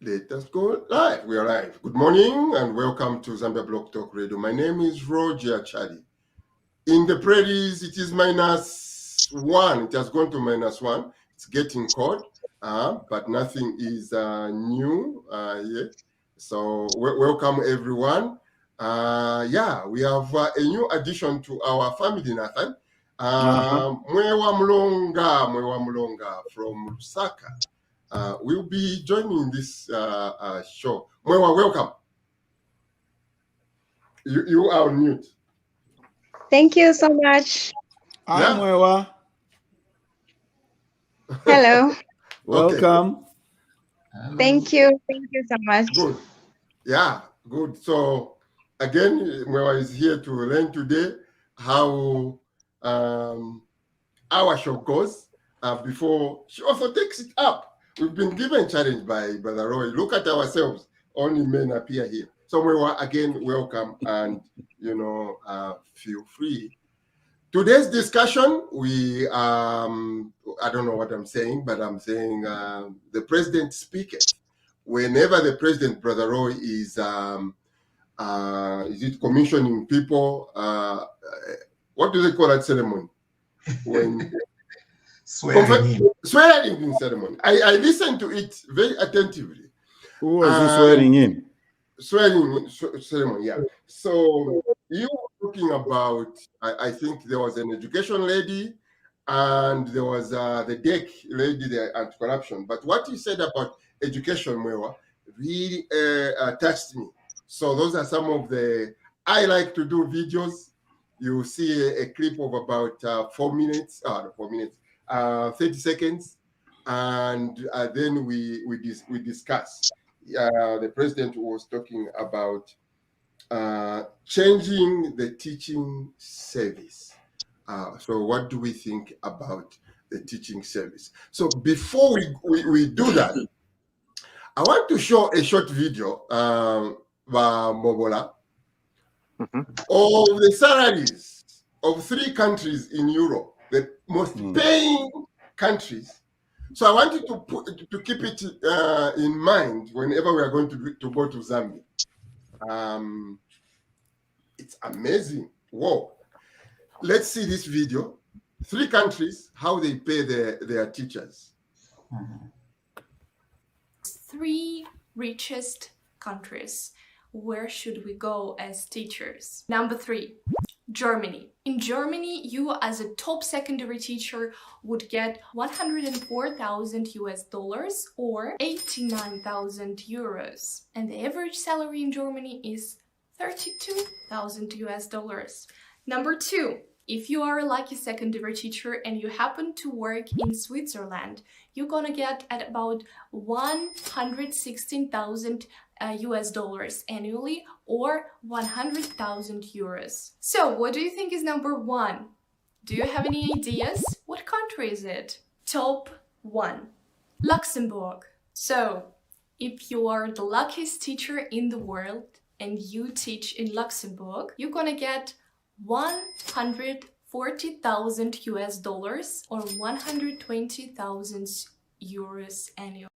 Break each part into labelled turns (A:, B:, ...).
A: Let us go live. We are live. Good morning and welcome to Zambia Block Talk Radio. My name is Roger Chadi. In the prairies, it is -1. It has gone to -1. It's getting cold, but nothing is new here. So welcome everyone. We have a new addition to our family, Nathan. Mwewa Mlonga from Lusaka. Will be joining this show. Mwewa, welcome. You are on mute.
B: Thank you so much.
C: Hi, Mwewa.
B: Hello.
C: Welcome.
B: Thank you. Thank you so much.
A: Good. Yeah, good. So again, Mwewa is here to learn today how our show goes before she also takes it up. We've been given challenge by Brother Roy. Look at ourselves. Only men appear here. So Mwewa, again, welcome and feel free. Today's discussion, I don't know what I'm saying, but I'm saying the President Speaketh. Whenever the President, Brother Roy, is it commissioning people? What do they call that ceremony? When swearing in ceremony. I listened to it very attentively.
C: Who was he swearing in?
A: Swearing ceremony, yeah. So you were talking about, I think there was an education lady and there was the deck lady, the anti-corruption. But what you said about education, Mwewa, really touched me. So those are some of I like to do videos. You see a clip of about 4 minutes, 30 seconds, and then we discuss. The president was talking about changing the teaching service. So what do we think about the teaching service? So before we do that, I want to show a short video, Mobola, of the salaries of 3 countries in Europe, the most paying countries. So I want you to keep it in mind whenever we are going to go to Zambia. It's amazing. Whoa. Let's see this video. 3 countries, how they pay their teachers.
D: 3 richest countries. Where should we go as teachers? Number 3, Germany. In Germany, you as a top secondary teacher would get $104,000 or 89,000 euros. And the average salary in Germany is $32,000. Number 2, if you are a lucky secondary teacher and you happen to work in Switzerland, you're gonna get at about $116,000 annually or 100,000 euros. So what do you think is number 1? Do you have any ideas? What country is it? Top 1, Luxembourg. So if you are the luckiest teacher in the world and you teach in Luxembourg, you're gonna get $140,000 or 120,000 euros annually.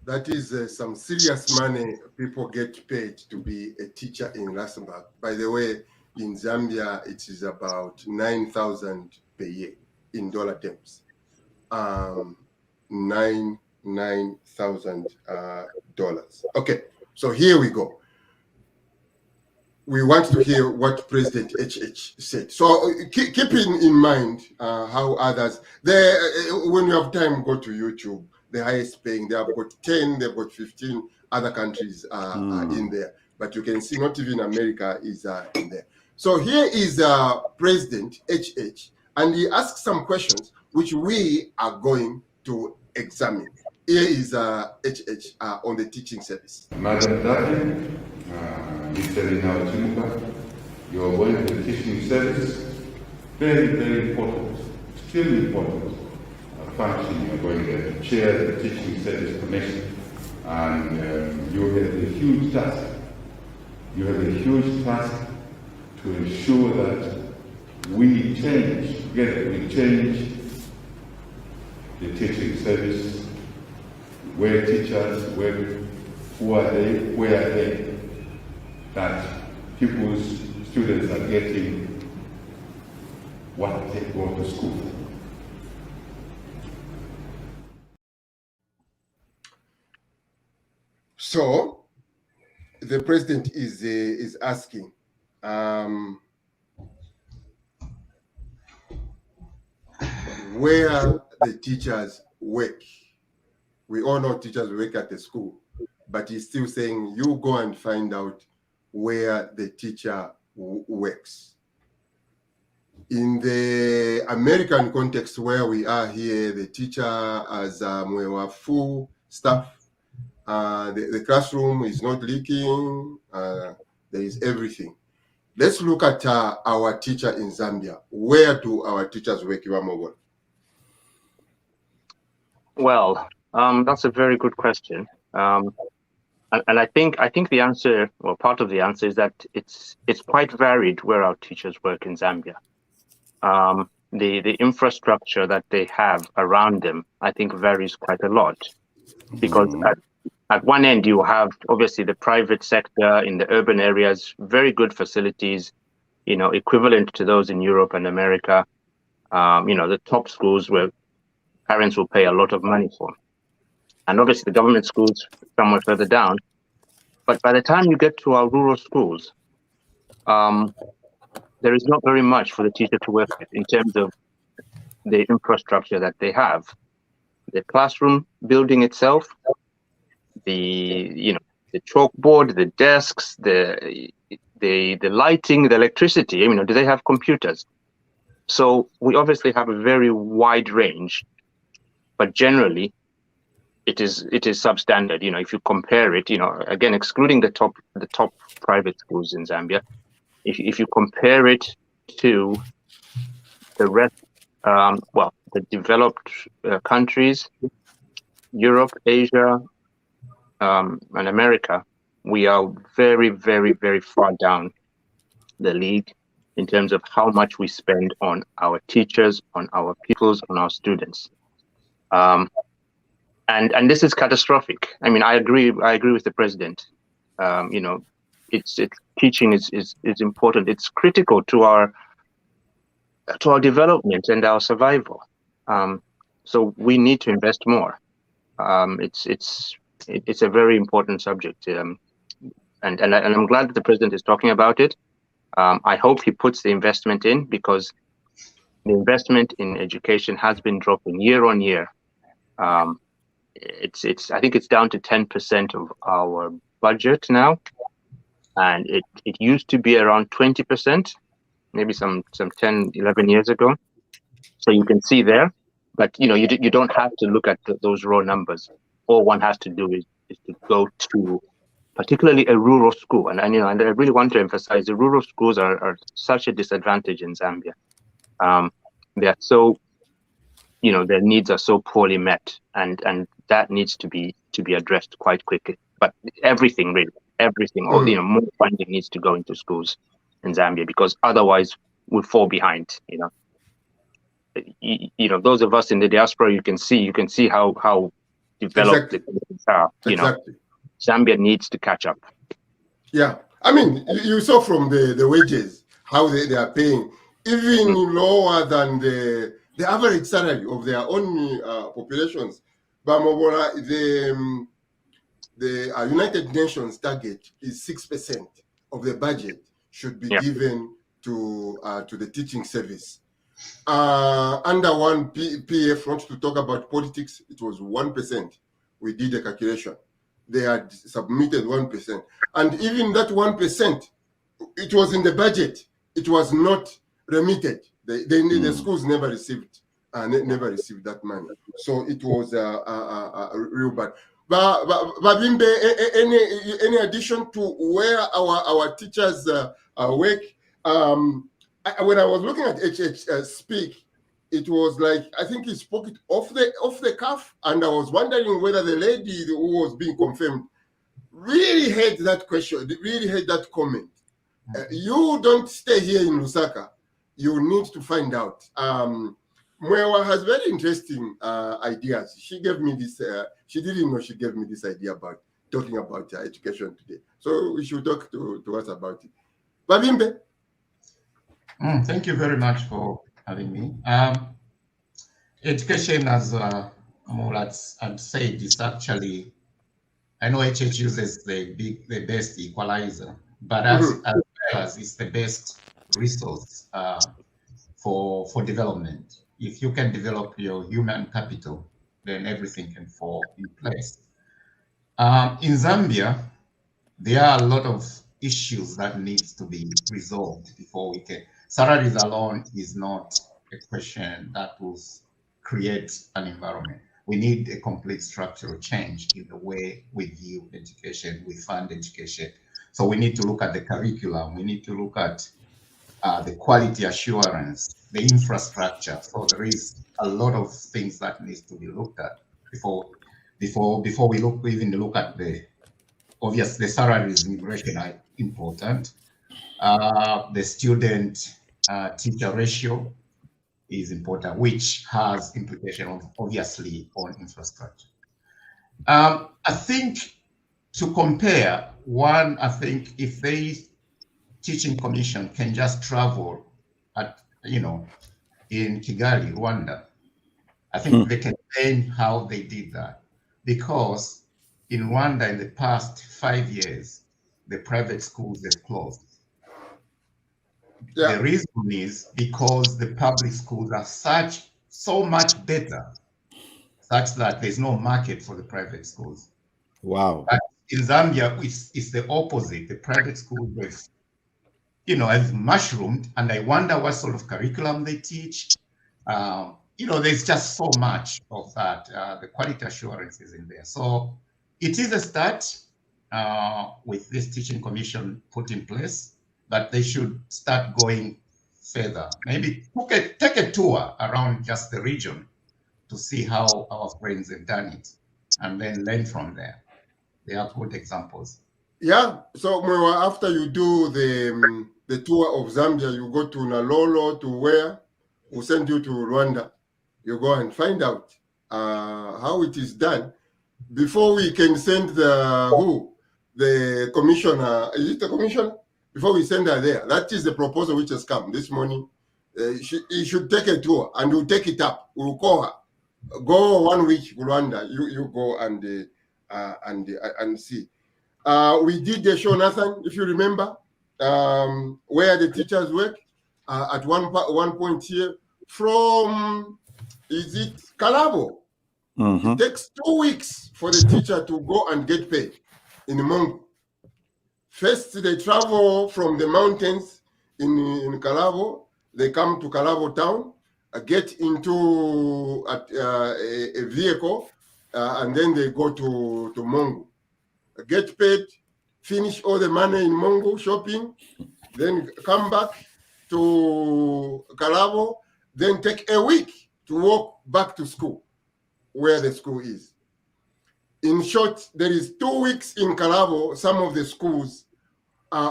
A: That is some serious money people get paid to be a teacher in Luxembourg. By the way, in Zambia, it is about 9,000 per year in dollar terms. $9,000. Okay, so here we go. We want to hear what President HH said. So keep in mind how others, when you have time, go to YouTube. The highest paying, they have got 10, they've got 15 other countries are in there. But you can see not even America is in there. So here is President HH, and he asks some questions which we are going to examine. Here is HH on the teaching service.
E: Madam Dati, Mr. Rinal Chimuka, your going to the teaching service, very, very important, extremely important function. You're going to chair the Teaching Service Commission, and you have a huge task. You have a huge task to ensure that we change, together we change the teaching service, where teachers work, who are they, where are they, that people's students are getting what they go to school.
A: So the president is asking, where the teachers work. We all know teachers work at the school, but he's still saying, you go and find out where the teacher works. In the American context where we are here, the teacher has full staff. The classroom is not leaking. There is everything. Let's look at our teacher in Zambia. Where do our teachers work, Iwamogo?
F: Well, that's a very good question. And I think the answer, well, part of the answer is that it's quite varied where our teachers work in Zambia. The infrastructure that they have around them, I think, varies quite a lot, because at one end you have obviously the private sector in the urban areas, very good facilities, equivalent to those in Europe and America. The top schools where parents will pay a lot of money for, and obviously the government schools somewhere further down. But by the time you get to our rural schools, there is not very much for the teacher to work with in terms of the infrastructure that they have. The classroom building itself, the chalkboard, the desks, the lighting, the electricity. Do they have computers? So we obviously have a very wide range, but generally it is substandard. If you compare it, again, excluding the top private schools in Zambia, if you compare it to the rest, the developed countries, Europe, Asia, and America, we are very, very, very far down the league in terms of how much we spend on our teachers, on our pupils, on our students. And this is catastrophic. I agree with the president. It's teaching is important. It's critical to our development and our survival. So we need to invest more. It's a very important subject, and I'm glad that the president is talking about it. I hope he puts the investment in, because the investment in education has been dropping year on year. I think it's down to 10% of our budget now, and it used to be around 20%, maybe some 10, 11 years ago. So you can see there, but you don't have to look at those raw numbers. All one has to do is to go to particularly a rural school, and I really want to emphasize the rural schools are such a disadvantage in Zambia. They are so, their needs are so poorly met, and that needs to be addressed quite quickly. But everything, more funding needs to go into schools in Zambia, because otherwise we fall behind. Those of us in the diaspora, you can see how developed the countries are.
A: Exactly.
F: Zambia needs to catch up.
A: Yeah, you saw from the wages how they are paying even lower than the average salary of their own populations. Bamobora, the United Nations target is 6% of the budget should be given to the teaching service. Under one PF, not to talk about politics, it was 1%. We did a calculation. They had submitted 1%. And even that 1%, it was in the budget. It was not remitted. The schools never received that money. So it was real bad. But Bimbe, any addition to where our teachers work? When I was looking at HH speak, it was like, I think he spoke it off the cuff, and I was wondering whether the lady who was being confirmed really heard that question, really heard that comment. You don't stay here in Lusaka. You need to find out. Mwewa has very interesting ideas. She gave me this, she didn't know she gave me this idea about talking about education today. So we should talk to us about it. Babimbe?
G: Thank you very much for having me. Education, as Murat had said, is actually, I know HH uses the best equalizer, but as well as it's the best resource for development. If you can develop your human capital, then everything can fall in place. In Zambia, there are a lot of issues that needs to be resolved before we can. Salaries alone is not a question that will create an environment. We need a complete structural change in the way we view education, we fund education. So we need to look at the curriculum. We need to look at the quality assurance, the infrastructure. So there is a lot of things that needs to be looked at before we look at the obvious. The salaries in immigration are important. The student teacher ratio is important, which has implication obviously on infrastructure. I think to compare one, I think if the teaching commission can just travel at, in Kigali, Rwanda, I think they can learn how they did that, because in Rwanda in the past 5 years, the private schools have closed. The reason is because the public schools are so much better, such that there's no market for the private schools.
C: Wow.
G: But in Zambia, it's the opposite. The private schools have mushroomed, and I wonder what sort of curriculum they teach. There's just so much of that. The quality assurance is in there. So it is a start with this teaching commission put in place, but they should start going further. Maybe take a tour around just the region to see how our friends have done it, and then learn from there. They are good examples.
A: Yeah. So Mwewa, after you do the tour of Zambia, you go to Nalolo, to where? We'll send you to Rwanda. You go and find out how it is done before we can send the commissioner. Is it the commissioner? Before we send her there. That is the proposal which has come this morning. He should take a tour, and we'll take it up. We'll call her. Go 1 week, Rwanda. You go and see. We did the show, Nathan, if you remember, where the teachers work at one point here from, is it Kalabo? It takes 2 weeks for the teacher to go and get paid in Mongo. First, they travel from the mountains in Kalabo. They come to Kalabo town, get into a vehicle, and then they go to Mongo. Get paid, finish all the money in Mongo shopping, then come back to Kalabo, then take a week to walk back to school, where the school is. In short, there is 2 weeks in Kalabo, some of the schools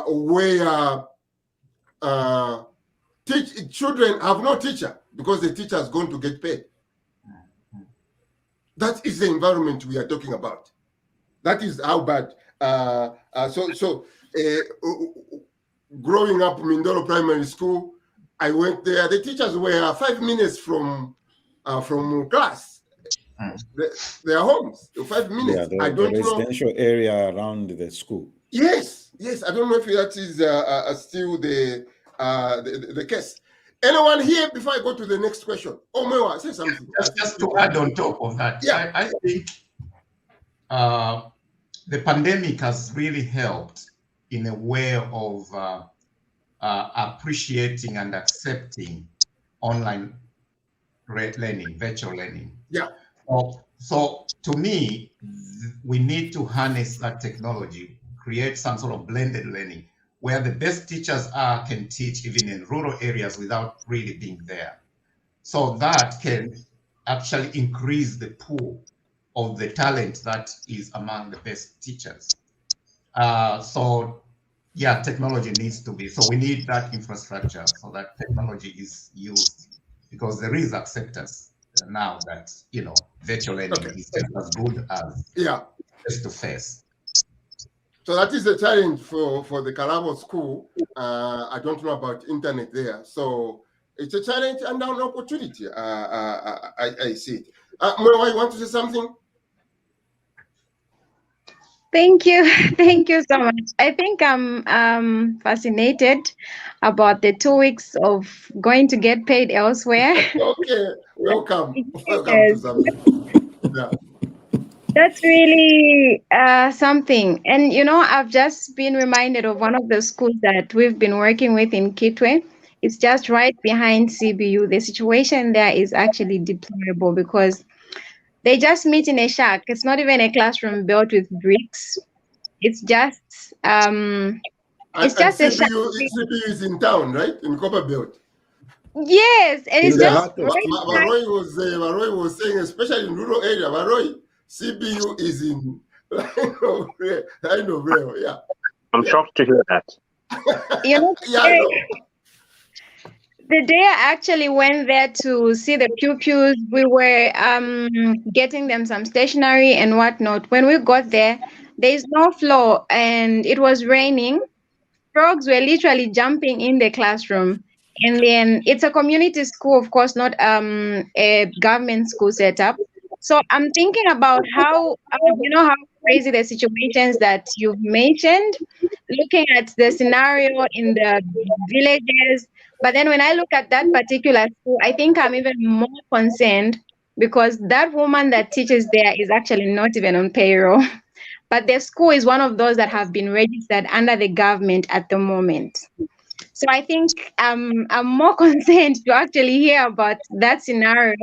A: where children have no teacher because the teacher is going to get paid. That is the environment we are talking about. That is how bad. Growing up in Mindoro Primary School, I went there. The teachers were 5 minutes from class. Their homes, 5 minutes.
C: Yeah, the residential area around the school.
A: Yes. I don't know if that is still the case. Anyone here before I go to the next question? Oh, Mewa, say something.
G: Just to add on top of that,
A: yeah.
G: I think the pandemic has really helped in a way of appreciating and accepting online learning, virtual learning.
A: Yeah.
G: So to me, we need to harness that technology, create some sort of blended learning where the best teachers can teach even in rural areas without really being there. So that can actually increase the pool of the talent that is among the best teachers. So yeah, technology needs to be, so we need that infrastructure so that technology is used because there is acceptance now that, virtual learning is just as good as face-to-face.
A: So that is a challenge for the Kalabo school. I don't know about internet there. So it's a challenge and an opportunity. I see it. Mwewa, you want to say something?
B: Thank you. Thank you so much. I think I'm fascinated about the 2 weeks of going to get paid elsewhere.
A: Okay, welcome. Welcome to
B: Yes.
A: Zambia. Yeah.
B: That's really something. And, I've just been reminded of one of the schools that we've been working with in Kitwe. It's just right behind CBU. The situation there is actually deplorable because they just meet in a shack. It's not even a classroom built with bricks. It's just
A: And
B: CPU
A: CPU is in town, right? In Copperbelt.
B: Yes, and it's just
A: Varoy was saying, especially in rural area, Varoy, CPU is in line of rail. Yeah.
F: I'm shocked to hear that.
B: Yeah,
A: I know.
B: The day I actually went there to see the pupils, we were getting them some stationery and whatnot. When we got there, there's no floor and it was raining. Frogs were literally jumping in the classroom. And then it's a community school, of course, not a government school setup. So I'm thinking about how crazy the situations that you've mentioned, looking at the scenario in the villages. But then when I look at that particular school, I think I'm even more concerned because that woman that teaches there is actually not even on payroll. But the school is one of those that have been registered under the government at the moment. So I think I'm more concerned to actually hear about that scenario,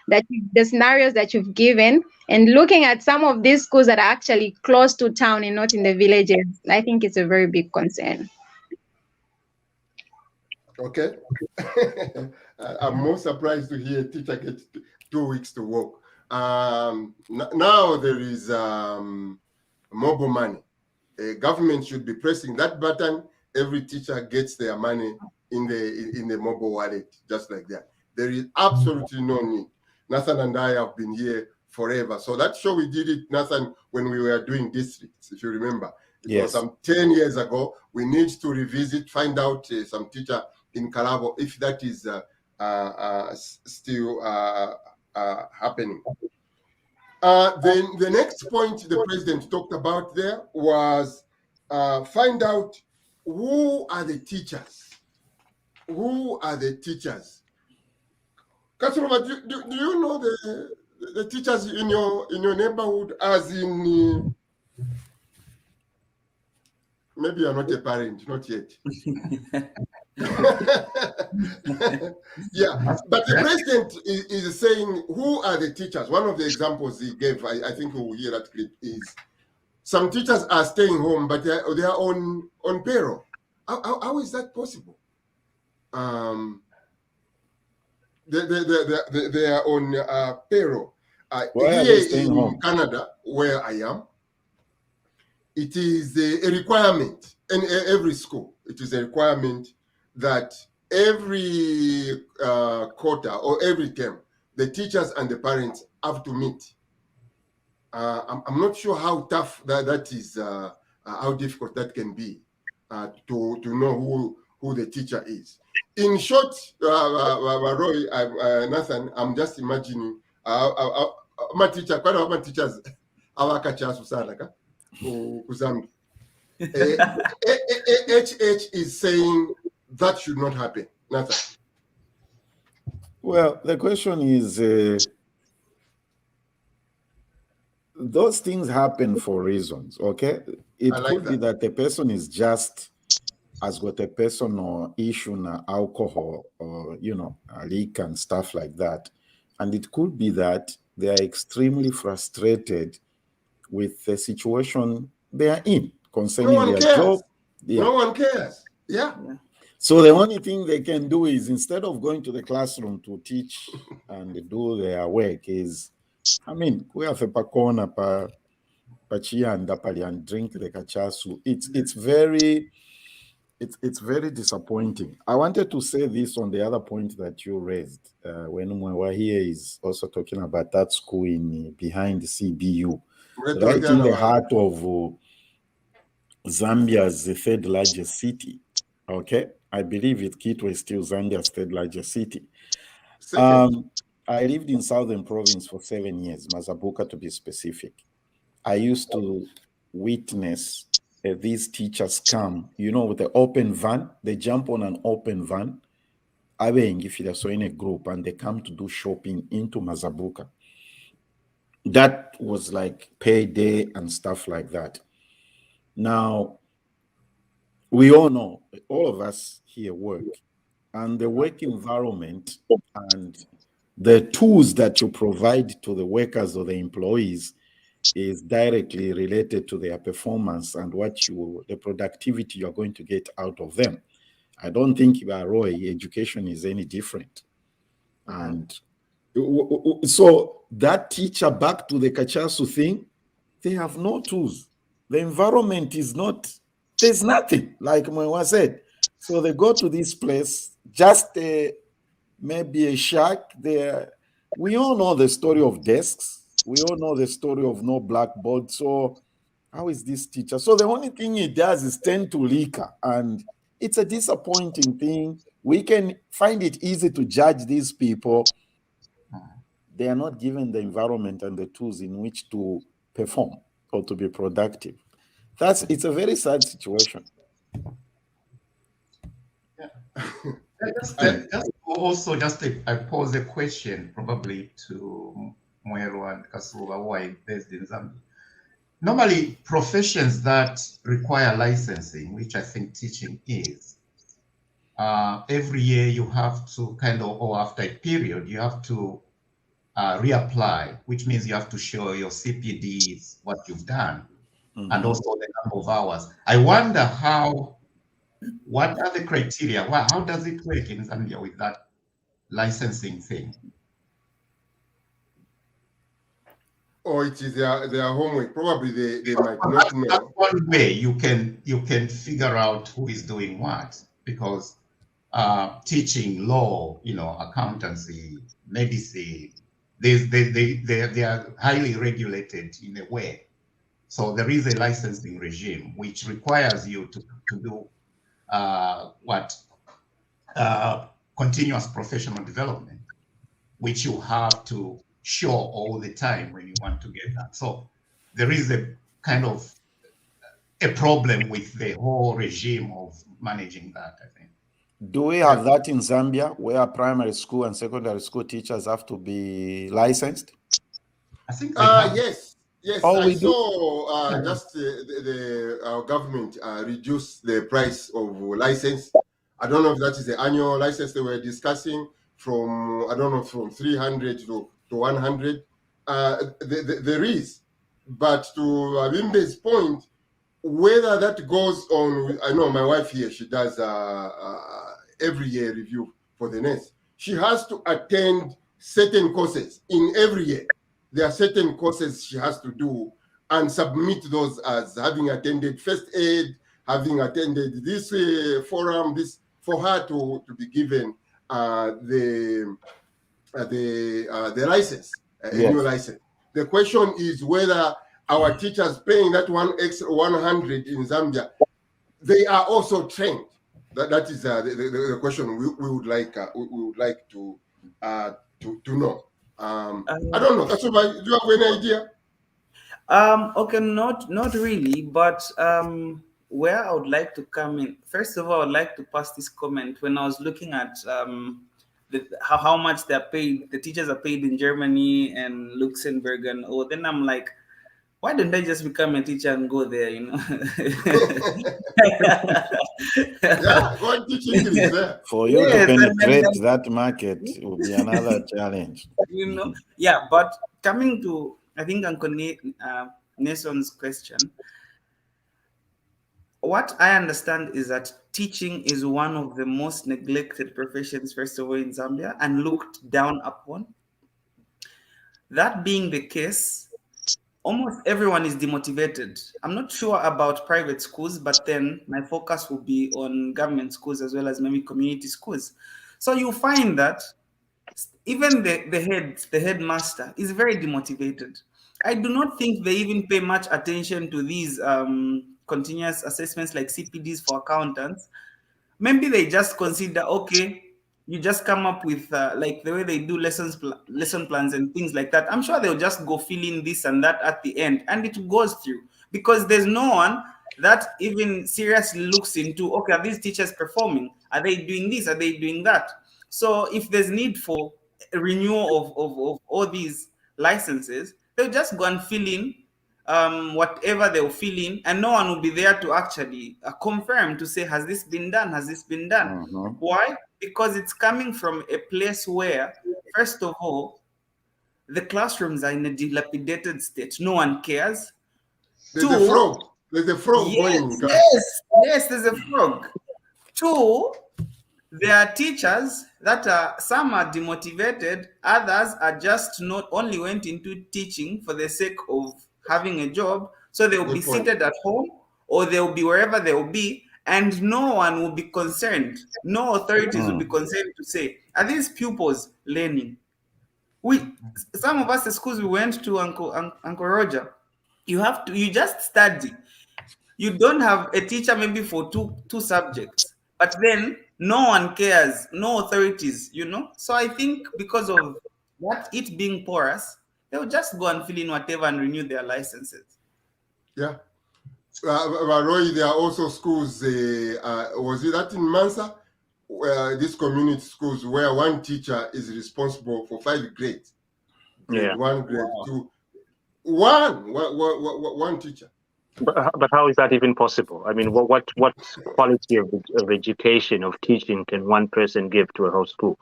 B: the scenarios that you've given, and looking at some of these schools that are actually close to town and not in the villages. I think it's a very big concern.
A: Okay. I'm more surprised to hear a teacher get 2 weeks to work. Now there is mobile money. Government should be pressing that button. Every teacher gets their money in the mobile wallet, just like that. There is absolutely no need. Nathan and I have been here forever. So that's sure we did it, Nathan, when we were doing districts, if you remember. It was some 10 years ago. We need to revisit, find out some teacher in Kalabo, if that is still happening. Then the next point the president talked about there was find out who are the teachers. Who are the teachers? Kasurova, do you know the teachers in your neighborhood, as in maybe you're not a parent, not yet. Yeah, but the president is saying who are the teachers. One of the examples he gave, I think we will hear that clip, is some teachers are staying home, but they are on payroll. How is that possible? They are on payroll. Here in Canada, where I am, it is a requirement in every school. It is a requirement that every quarter or every term, the teachers and the parents have to meet. I'm not sure how tough that is, how difficult that can be to know who the teacher is. In short, Roy, Nathan, I'm just imagining my teacher, quite a lot of teachers, HH is saying that should not happen. Nathan.
C: Well, the question is, those things happen for reasons, okay? It could be that the person is just has got a personal issue na alcohol or, a leak and stuff like that. And it could be that they are extremely frustrated with the situation they are in concerning their job.
A: Yeah. No one cares. Yeah.
C: So the only thing they can do is, instead of going to the classroom to teach and do their work, is, we have a pakona pa chia and dapali and drink the kachasu. It's very, it's very disappointing. I wanted to say this on the other point that you raised when Mwahia is also talking about that school in behind the CBU, right in the heart of Zambia's the third largest city. Okay, I believe Kitwe is still Zambia's third largest city. I lived in Southern Province for 7 years, Mazabuka to be specific. I used to witness these teachers come, with the open van. They jump on an open van, if they're so in a group, and they come to do shopping into Mazabuka. That was like payday and stuff like that. Now, we all know, all of us here work, and the work environment and the tools that you provide to the workers or the employees is directly related to their performance and the productivity you're going to get out of them. I don't think Roy education is any different. And so that teacher, back to the Kachasu thing, they have no tools. The environment is not, there's nothing, like Mwa said. So they go to this place, just maybe a shack there. We all know the story of desks. We all know the story of no blackboard. So how is this teacher? So the only thing he does is tend to liquor. And it's a disappointing thing. We can find it easy to judge these people. They are not given the environment and the tools in which to perform or to be productive. It's a very sad situation.
G: Yeah. I pose a question probably to Mwero and Kasuba, who are based in Zambia. Normally, professions that require licensing, which I think teaching is, every year you have to or after a period, you have to reapply, which means you have to show your CPDs, what you've done, and also the number of hours. I wonder what are the criteria? How does it work in Zambia with that licensing thing?
A: Or it is their homework. Probably they might not know.
G: That's one way you can figure out who is doing what, because teaching law, accountancy, medicine, they are highly regulated in a way. So there is a licensing regime which requires you to do continuous professional development, which you have to show all the time when you want to get that. So there is a kind of a problem with the whole regime of managing that, I think.
C: Do we have that in Zambia, where primary school and secondary school teachers have to be licensed?
G: I think
A: yes.
C: Oh,
A: I saw just our government reduce the price of license. I don't know if that is the annual license they were discussing from 300 to 100. There is, but to Limbe's point, whether that goes on, I know my wife here, she does every year review for the nurse. She has to attend certain courses in every year. There are certain courses she has to do and submit those as having attended first aid, having attended this forum, this for her to be given the license, a new license. The question is whether our teachers paying that one extra 100 in Zambia, they are also trained. That is the question we would like to know. I don't know. Do you have any idea?
H: Okay, not really, but where I would like to come in. First of all, I'd like to pass this comment. When I was looking at how much they're paid, the teachers are paid in Germany and Luxembourg, and then I'm like, why don't I just become a teacher and go there?
A: Go and teach English there.
C: For you to penetrate that market will be another challenge.
H: Yeah, but coming to, I think, Uncle Nason's question, what I understand is that teaching is one of the most neglected professions, first of all, in Zambia, and looked down upon. That being the case, almost everyone is demotivated. I'm not sure about private schools, but then my focus will be on government schools as well as maybe community schools. So you find that even the headmaster is very demotivated. I do not think they even pay much attention to these continuous assessments like CPDs for accountants. Maybe they just consider, okay, you just come up with like the way they do lesson plans and things like that. I'm sure they'll just go fill in this and that at the end, and it goes through, because there's no one that even seriously looks into, okay, are these teachers performing? Are they doing this? Are they doing that? So if there's need for a renewal of all these licenses, they'll just go and fill in whatever they'll fill in, and no one will be there to actually confirm, to say, has this been done? Has this been done? Why? Because it's coming from a place where, first of all, the classrooms are in a dilapidated state. No one cares.
A: There's a frog. There's a frog going.
H: Yes, there's a frog. Two, there are teachers that are, some are demotivated, others are just not only went into teaching for the sake of having a job, so they'll be seated at home or they'll be wherever they'll be, and no one will be concerned. No authorities will be concerned to say, are these pupils learning? Some of us, the schools we went to, Uncle Roger, you just study. You don't have a teacher maybe for two subjects, but then no one cares, no authorities, So I think because of that, it being porous, they'll just go and fill in whatever and renew their licenses.
A: Yeah. Roy, there are also schools, was it that in Mansa, where these community schools where one teacher is responsible for 5 grades? Grade 1, grade 2. One teacher.
F: But how is that even possible? I mean, what quality of education, of teaching can one person give to a whole school?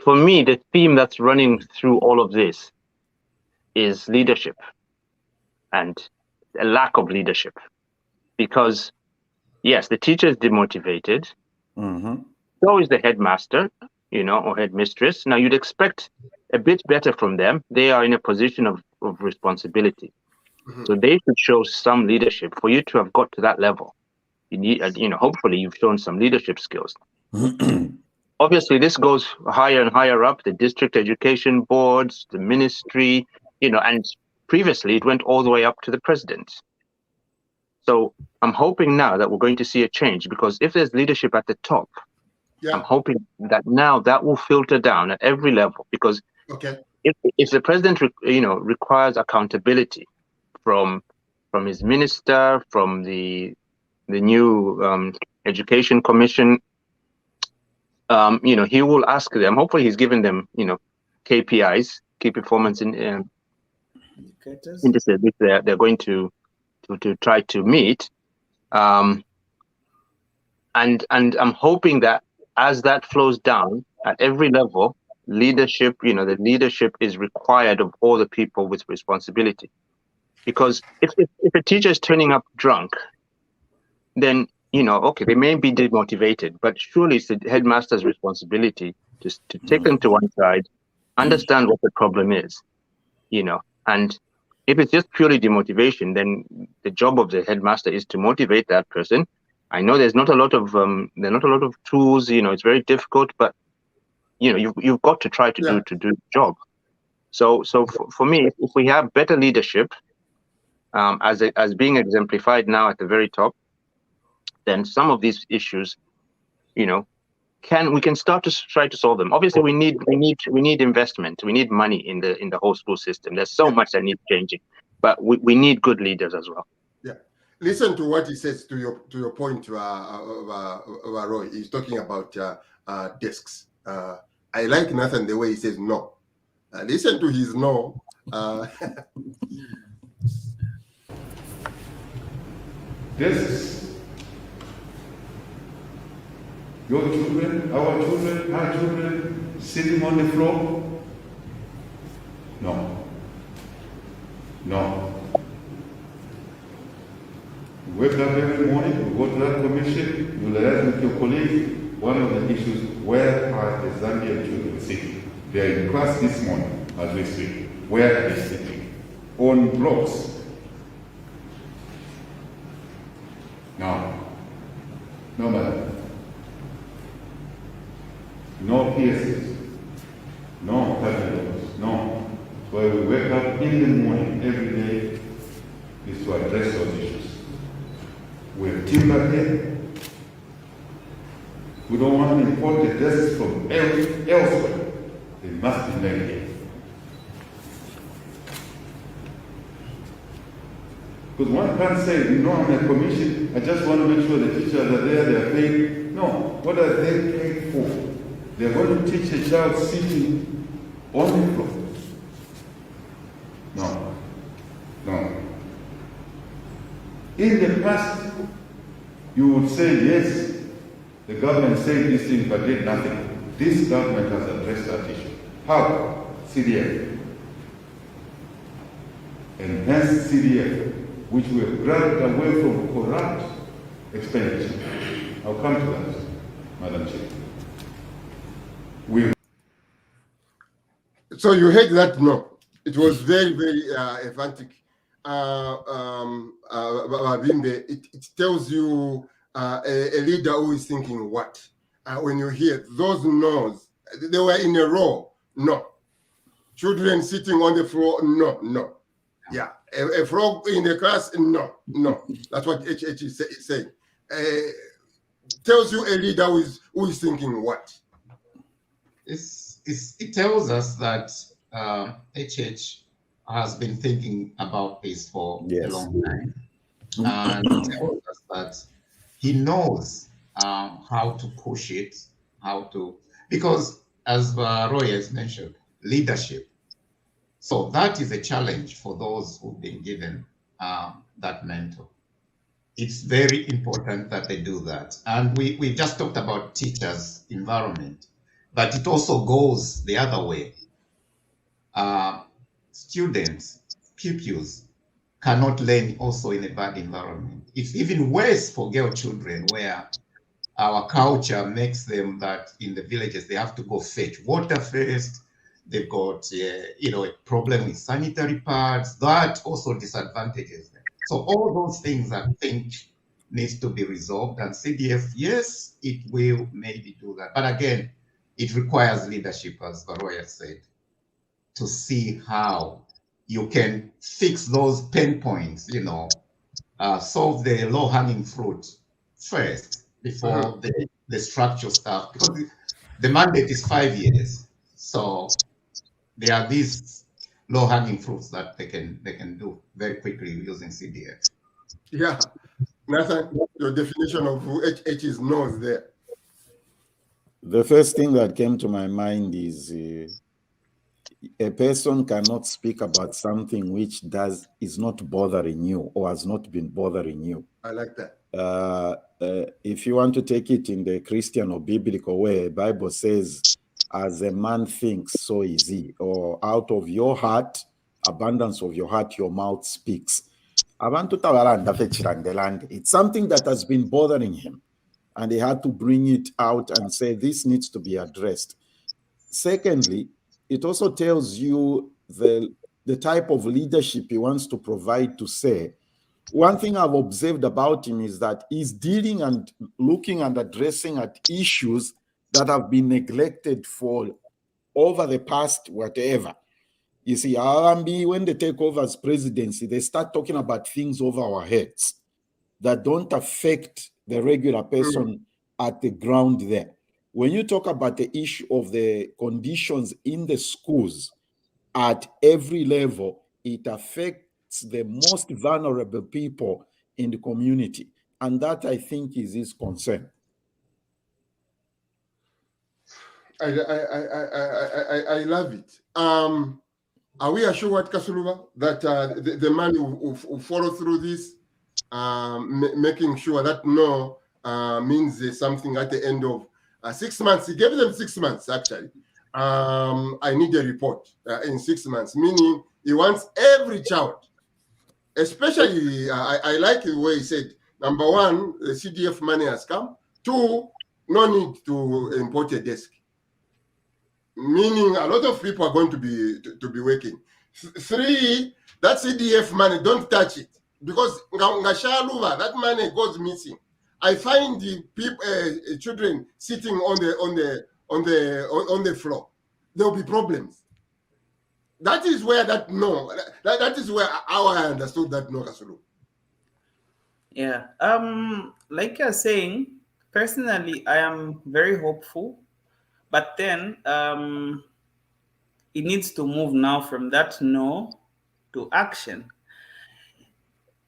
F: For me, the theme that's running through all of this is leadership and a lack of leadership. Because, yes, the teacher is demotivated. So is the headmaster, or headmistress. Now, you'd expect a bit better from them. They are in a position of responsibility. So they should show some leadership. For you to have got to that level, you need, hopefully you've shown some leadership skills. Obviously, this goes higher and higher up, the district education boards, the ministry, and previously it went all the way up to the president. So I'm hoping now that we're going to see a change, because if there's leadership at the top, I'm hoping that now that will filter down at every level, because if the president, requires accountability from his minister, from the new education commission, he will ask them. Hopefully, he's given them, KPIs, key performance indices, which they're going to try to meet. And I'm hoping that as that flows down at every level, leadership, the leadership is required of all the people with responsibility. Because if a teacher is turning up drunk, then, okay, they may be demotivated, but surely it's the headmaster's responsibility to take them to one side, understand what the problem is, and if it's just purely demotivation, then the job of the headmaster is to motivate that person. I know there's not a lot of tools, it's very difficult, but you've got to try to do the job. So for me, if we have better leadership, as being exemplified now at the very top, then some of these issues, we can start to try to solve them. Obviously, we need investment. We need money in the whole school system. There's so much that needs changing, but we need good leaders as well.
A: Yeah, listen to what he says to your point, Roy. He's talking about desks. I like Nathan the way he says no. Listen to his no.
E: Desks. Your children, our children, my children, sitting on the floor? No. You wake up every morning, you go to that commission, you liaise with your colleagues. One of the issues, where are the Zambian children sitting? They are in class this morning, as we speak. Where are they sitting? on blocks. No, madam. No PSs, no catalogs, no. So we wake up in the morning every day is to address those issues. We have timber here. We don't want to import the desks from elsewhere. They must be made here. Because one can't say, you know, I'm a commission, I just want to make sure the teachers are there, they are paid. No, what are they paid for? They're going to teach a child sitting on the floor. No. In the past, you would say, yes, the government said these things but did nothing. This government has addressed that issue. How? CDF. Enhanced CDF, which we have grabbed away from corrupt expenditure. I'll come to that, Madam Chair.
A: So you heard that? No, it was very, very emphatic. It tells you a leader who is thinking what. When you hear those no's, they were in a row. No. Children sitting on the floor. No. Yeah. A frog in the class. No. That's what HH is saying. Tells you a leader who is thinking what.
G: It tells us that HH has been thinking about this for a long time. And it tells us that he knows how to push it, because as Roy has mentioned, leadership. So that is a challenge for those who've been given that mentor. It's very important that they do that. And we just talked about teachers' environment, but it also goes the other way. Students, pupils cannot learn also in a bad environment. It's even worse for girl children, where our culture makes them that in the villages, they have to go fetch water first. They've got, a problem with sanitary pads. That also disadvantages them. So all those things I think needs to be resolved. And CDF, yes, it will maybe do that. But again, it requires leadership, as Baroya said, to see how you can fix those pain points, solve the low-hanging fruit first before the structural stuff. Because the mandate is 5 years. So there are these low-hanging fruits that they can do very quickly using CDF.
A: Yeah. Nathan, your definition of who HH is knows there.
C: The first thing that came to my mind is a person cannot speak about something which is not bothering you or has not been bothering you.
A: I like that.
C: If you want to take it in the Christian or biblical way, the Bible says, as a man thinks, so is he. Or out of your heart, abundance of your heart, your mouth speaks. It's something that has been bothering him, and he had to bring it out and say, this needs to be addressed. Secondly, it also tells you the type of leadership he wants to provide, to say. One thing I've observed about him is that he's dealing and looking and addressing at issues that have been neglected for over the past whatever. You see, RMB, when they take over as presidency, they start talking about things over our heads that don't affect the regular person at the ground there. When you talk about the issue of the conditions in the schools at every level, it affects the most vulnerable people in the community. And that, I think, is his concern.
A: I love it. Are we assured, Kasuluba, that the man who follow through this, making sure that no means something at the end of 6 months? He gave them 6 months, actually. I need a report in 6 months, meaning he wants every child, especially, I like the way he said, number one, the CDF money has come. 2, no need to import a desk. meaning a lot of people are going to be working. 3, that CDF money, don't touch it, because that money goes missing. I find the people, children sitting on the floor. There will be problems. That is where that is where how I understood that no, Kasulu.
H: Yeah. Like you're saying, personally, I am very hopeful, but then it needs to move now from that no to action.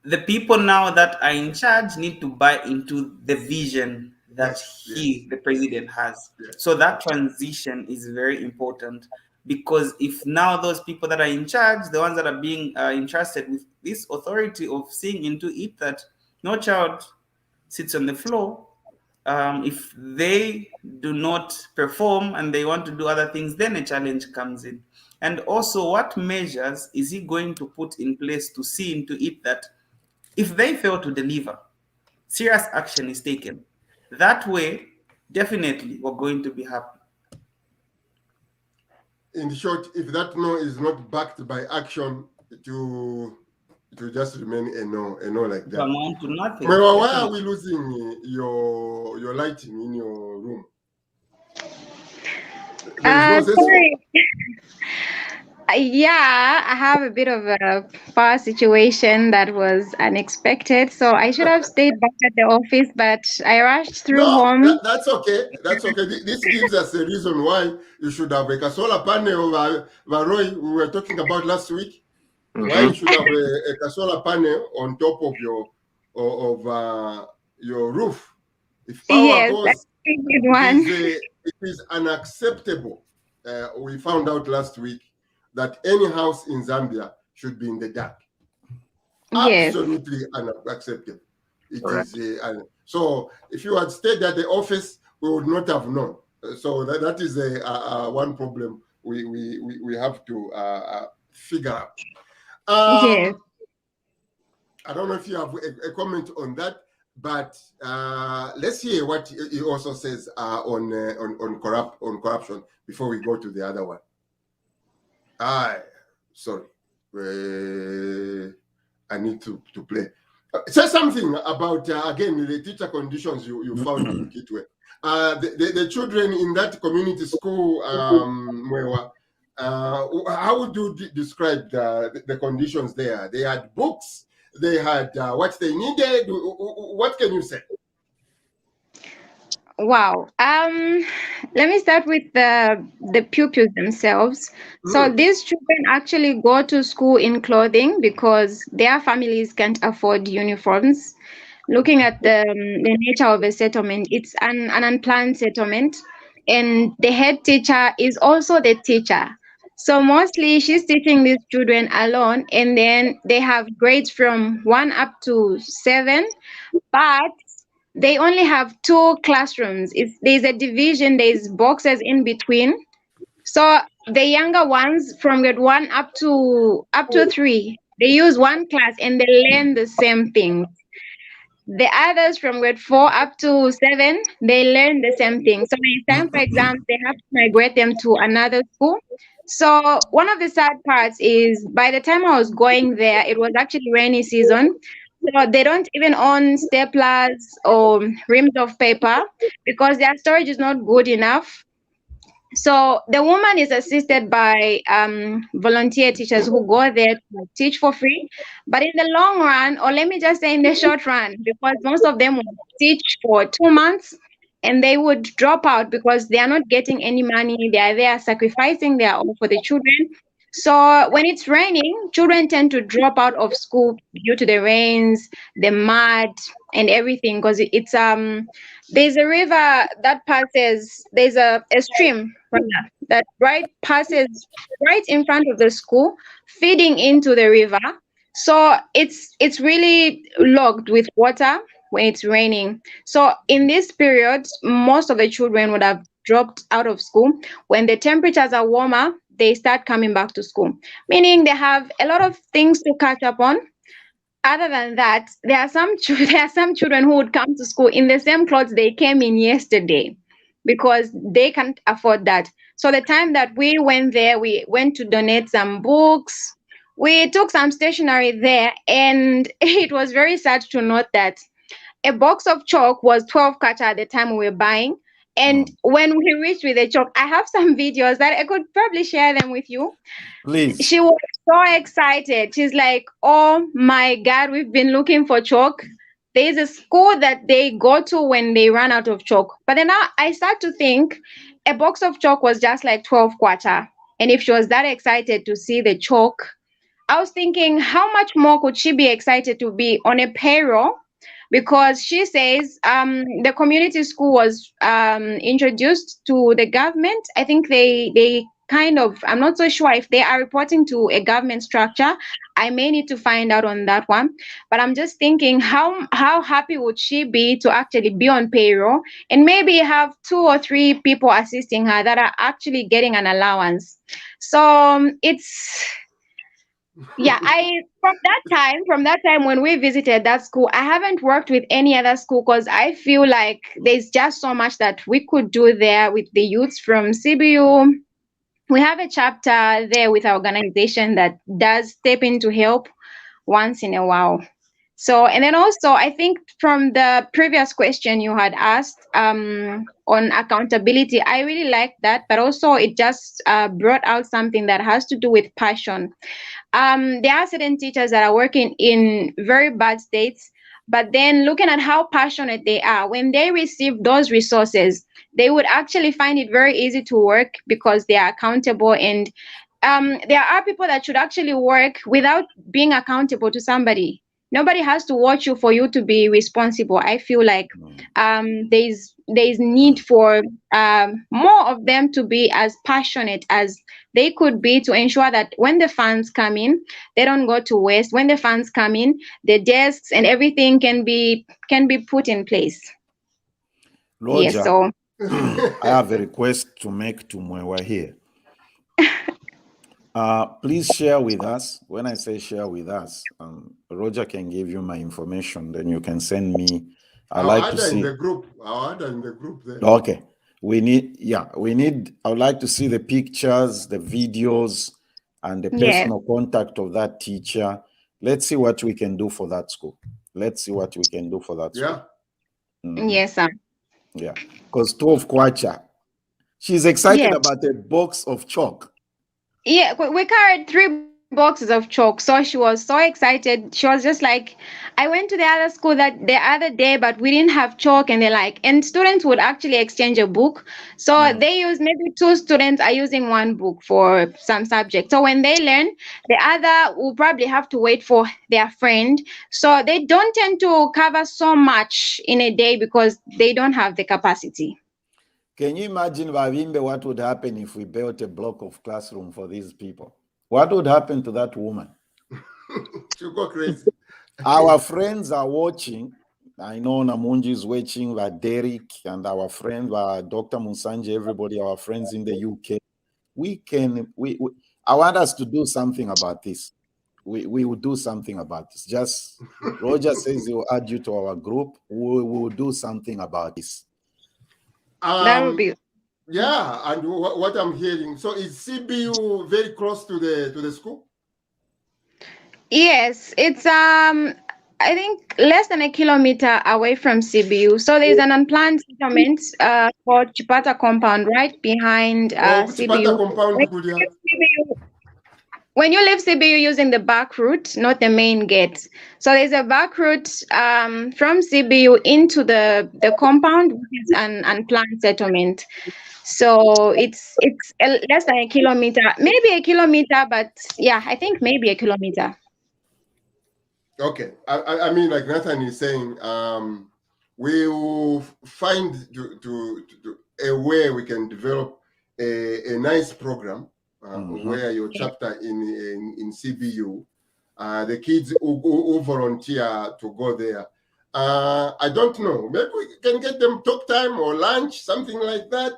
H: The people now that are in charge need to buy into the vision that the president has.
A: Yes.
H: So that transition is very important, because if now those people that are in charge, the ones that are being entrusted with this authority of seeing into it that no child sits on the floor, if they do not perform and they want to do other things, then a challenge comes in. And also, what measures is he going to put in place to see into it that if they fail to deliver, serious action is taken? That way, definitely, we're going to be happy.
A: In short, if that no is not backed by action, to just remain a no like that.
H: Amount to nothing.
A: Why are we losing your lighting in your room?
B: Sorry. Yeah, I have a bit of a power situation that was unexpected, so I should have stayed back at the office, but I rushed through home.
A: That's okay. That's okay. This gives us a reason why you should have a solar panel, Varoy, we were talking about last week. Why you should have a solar panel on top of your roof. If power goes, it is unacceptable. We found out last week that any house in Zambia should be in the dark.
B: Yes.
A: Absolutely unacceptable. It is so if you had stayed at the office, we would not have known. So that is one problem we have to figure out.
B: Yes.
A: I don't know if you have a comment on that, but let's hear what he also says on corruption before we go to the other one. Sorry, I need to play. Say something about again the teacher conditions you found in Kitwe. The children in that community school, how would you describe the conditions there? They had books, they had what they needed. What can you say?
B: Wow. Let me start with the pupils themselves. So these children actually go to school in clothing because their families can't afford uniforms. Looking at the nature of a settlement, it's an unplanned settlement, and the head teacher is also the teacher. So mostly she's teaching these children alone, and then they have grades from 1 up to 7, but they only have 2 classrooms. There's a division, there's boxes in between. So the younger ones from grade 1 up to 3, they use one class and they learn the same things. The others from grade 4 up to 7, they learn the same thing. So when it's time for exams, they have to migrate them to another school. So one of the sad parts is by the time I was going there, it was actually rainy season. So they don't even own staplers or reams of paper because their storage is not good enough. So the woman is assisted by volunteer teachers who go there to teach for free. But in the long run, or let me just say in the short run, because most of them will teach for 2 months and they would drop out because they are not getting any money. They are there sacrificing their own for the children. So when it's raining, children tend to drop out of school due to the rains, the mud, and everything. Because it's there's a river that passes. There's a stream that passes right in front of the school, feeding into the river. So it's really logged with water when it's raining. So in this period, most of the children would have dropped out of school. When the temperatures are warmer, they start coming back to school, meaning they have a lot of things to catch up on. Other than that, there are some children who would come to school in the same clothes they came in yesterday. because they can't afford that. So the time that we went there, we went to donate some books. We took some stationery there, and it was very sad to note that a box of chalk was 12 kwacha at the time we were buying. And when we reached with the chalk, I have some videos that I could probably share them with you.
C: Please.
B: She was so excited. She's like, oh my God, we've been looking for chalk. There's a school that they go to when they run out of chalk. But then I start to think a box of chalk was just like 12 kwacha. And if she was that excited to see the chalk, I was thinking, how much more could she be excited to be on a payroll? Because she says the community school was introduced to the government. I think they kind of, I'm not so sure if they are reporting to a government structure. I may need to find out on that one. But I'm just thinking, how happy would she be to actually be on payroll and maybe have 2 or 3 people assisting her that are actually getting an allowance. So it's, yeah, from that time when we visited that school, I haven't worked with any other school because I feel like there's just so much that we could do there with the youths from CBU. We have a chapter there with our organization that does step in to help once in a while. So, and then also, I think from the previous question you had asked on accountability, I really like that, but also it just brought out something that has to do with passion. There are certain teachers that are working in very bad states, but then looking at how passionate they are, when they receive those resources, they would actually find it very easy to work because they are accountable. And there are people that should actually work without being accountable to somebody. Nobody has to watch you for you to be responsible. I feel like there's need for more of them to be as passionate as they could be to ensure that when the funds come in, they don't go to waste. When the funds come in, the desks and everything can be put in place.
C: Roger,
B: yes, so
C: I have a request to make to Mwewa here. Please share with us. When I say share with us, Roger can give you my information. Then you can send me.
A: I'll add in the group. I'll add in the group there.
C: Okay. I would like to see the pictures, the videos, and the personal contact of that teacher. Let's see what we can do for that school. Let's see what we can do for that school.
B: Yes, sir.
C: Yeah. Because 12 kwacha, she's excited about a box of chalk.
B: Yeah, we carried 3 boxes of chalk, so she was so excited. She was just like, I went to the other school the other day, but we didn't have chalk. And and students would actually exchange a book. So they use, maybe 2 students are using 1 book for some subject. So when they learn, the other will probably have to wait for their friend. So they don't tend to cover so much in a day because they don't have the capacity.
C: Can you imagine, Vavimbe, what would happen if we built a block of classroom for these people? What would happen to that woman?
A: She'll go crazy.
C: Our friends are watching. I know Namunji is watching, Derek and our friend, Dr. Musanje, everybody, our friends in the UK. I want us to do something about this. We will do something about this. Just, Roger says he will add you to our group. We will do something about this.
B: That would be,
A: yeah, and what I'm hearing. So is CBU very close to the school?
B: yes, it's I think less than a kilometer away from CBU. So there's an unplanned settlement called Chipata compound right behind CBU. When you leave CBU using the back route, not the main gate. So there's a back route from CBU into the compound, which is an unplanned settlement. So it's less than a kilometer, maybe a kilometer, but yeah, I think maybe a kilometer.
A: Okay, I mean, like Nathan is saying, we will find a way we can develop a nice program where your chapter in CBU, the kids who volunteer to go there. I don't know, maybe we can get them talk time or lunch, something like that,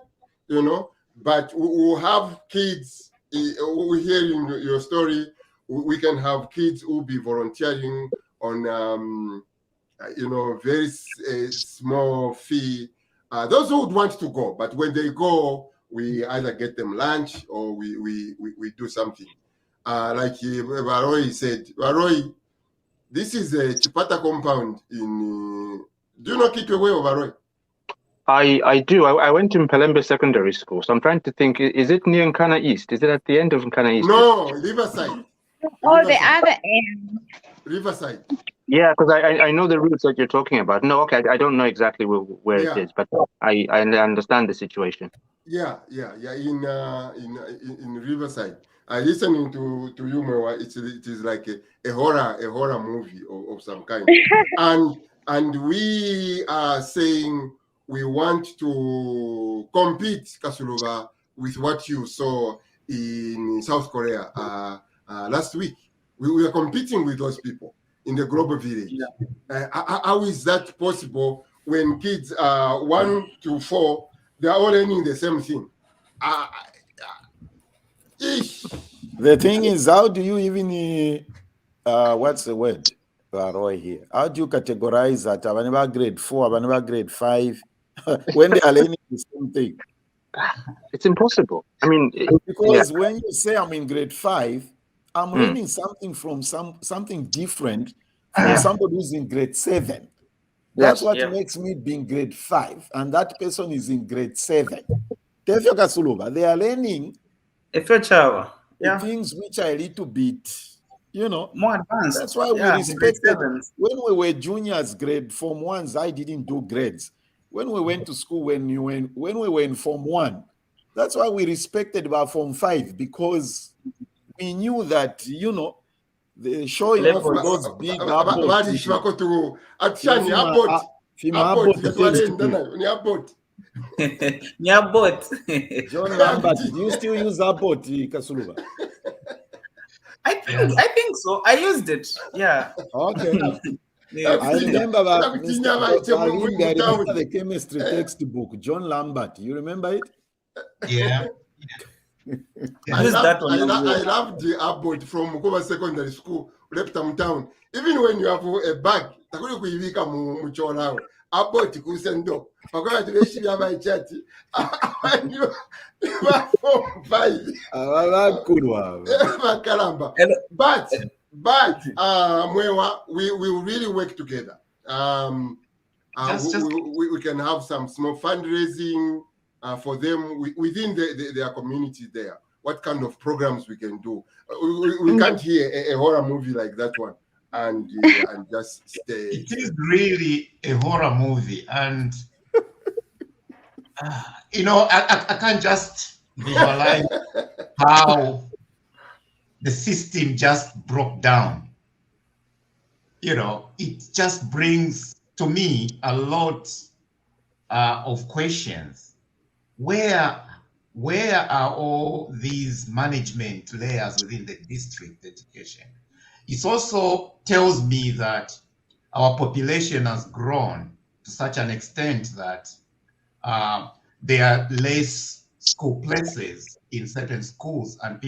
A: you know, but we'll have kids, we hear in your story, we can have kids who be volunteering on, you know, very small fee those who would want to go, but when they go, we either get them lunch or we do something. Like Varoi said, Varoi, this is a Chipata compound in. Do you know Kitwe of Varoi?
F: I do. I went to Mpelembe Secondary School, so I'm trying to think. Is it near Nkana East? Is it at the end of Nkana East?
A: No, Riverside.
B: Oh, the other end.
A: Riverside.
F: Yeah, because I know the routes that you're talking about. No, okay, I don't know exactly where it is, but I understand the situation.
A: Yeah. In Riverside. I listening to you, Mewa. It is like a horror movie of some kind, and we are saying we want to compete, Kasulova, with what you saw in South Korea last week. We are competing with those people in the global village. Yeah. How is that possible when kids 1 to 4, they are all learning the same thing?
C: The thing is, how do you even, what's the word, Roy here? How do you categorize that? Abaneba grade 4, Abaneba grade 5, when they are learning the same thing?
F: It's impossible. I mean,
C: because when you say I'm in grade 5, I'm learning something from something different from somebody who's in grade 7. That's what makes me be in grade 5, and that person is in grade 7. They are learning things which are a little bit,
H: more advanced.
C: That's why we respected. When we were juniors, grade Form 1s, I didn't do grades. When we went to school, when we were in Form 1, that's why we respected about Form 5, because we knew that, the showing off of those big John Lambert, do you still use Abbott, Kasuluba?
H: I think so. I used it. Yeah.
C: Okay. I remember that I remember the chemistry textbook, John Lambert. You remember it?
G: Yeah.
A: I love the Abbott from Mukova Secondary School, Reptam Town. Even when you have a bag, Abbott kusendo. But Mwewa, we really work together. We can have some small fundraising for them within their community there. What kind of programs we can do? We can't hear a horror movie like that one and just stay.
G: It is really a horror movie, and I can't just visualize how the system just broke down. It just brings to me a lot of questions. Where are all these management layers within the district education? It also tells me that our population has grown to such an extent that there are less school places in certain schools, and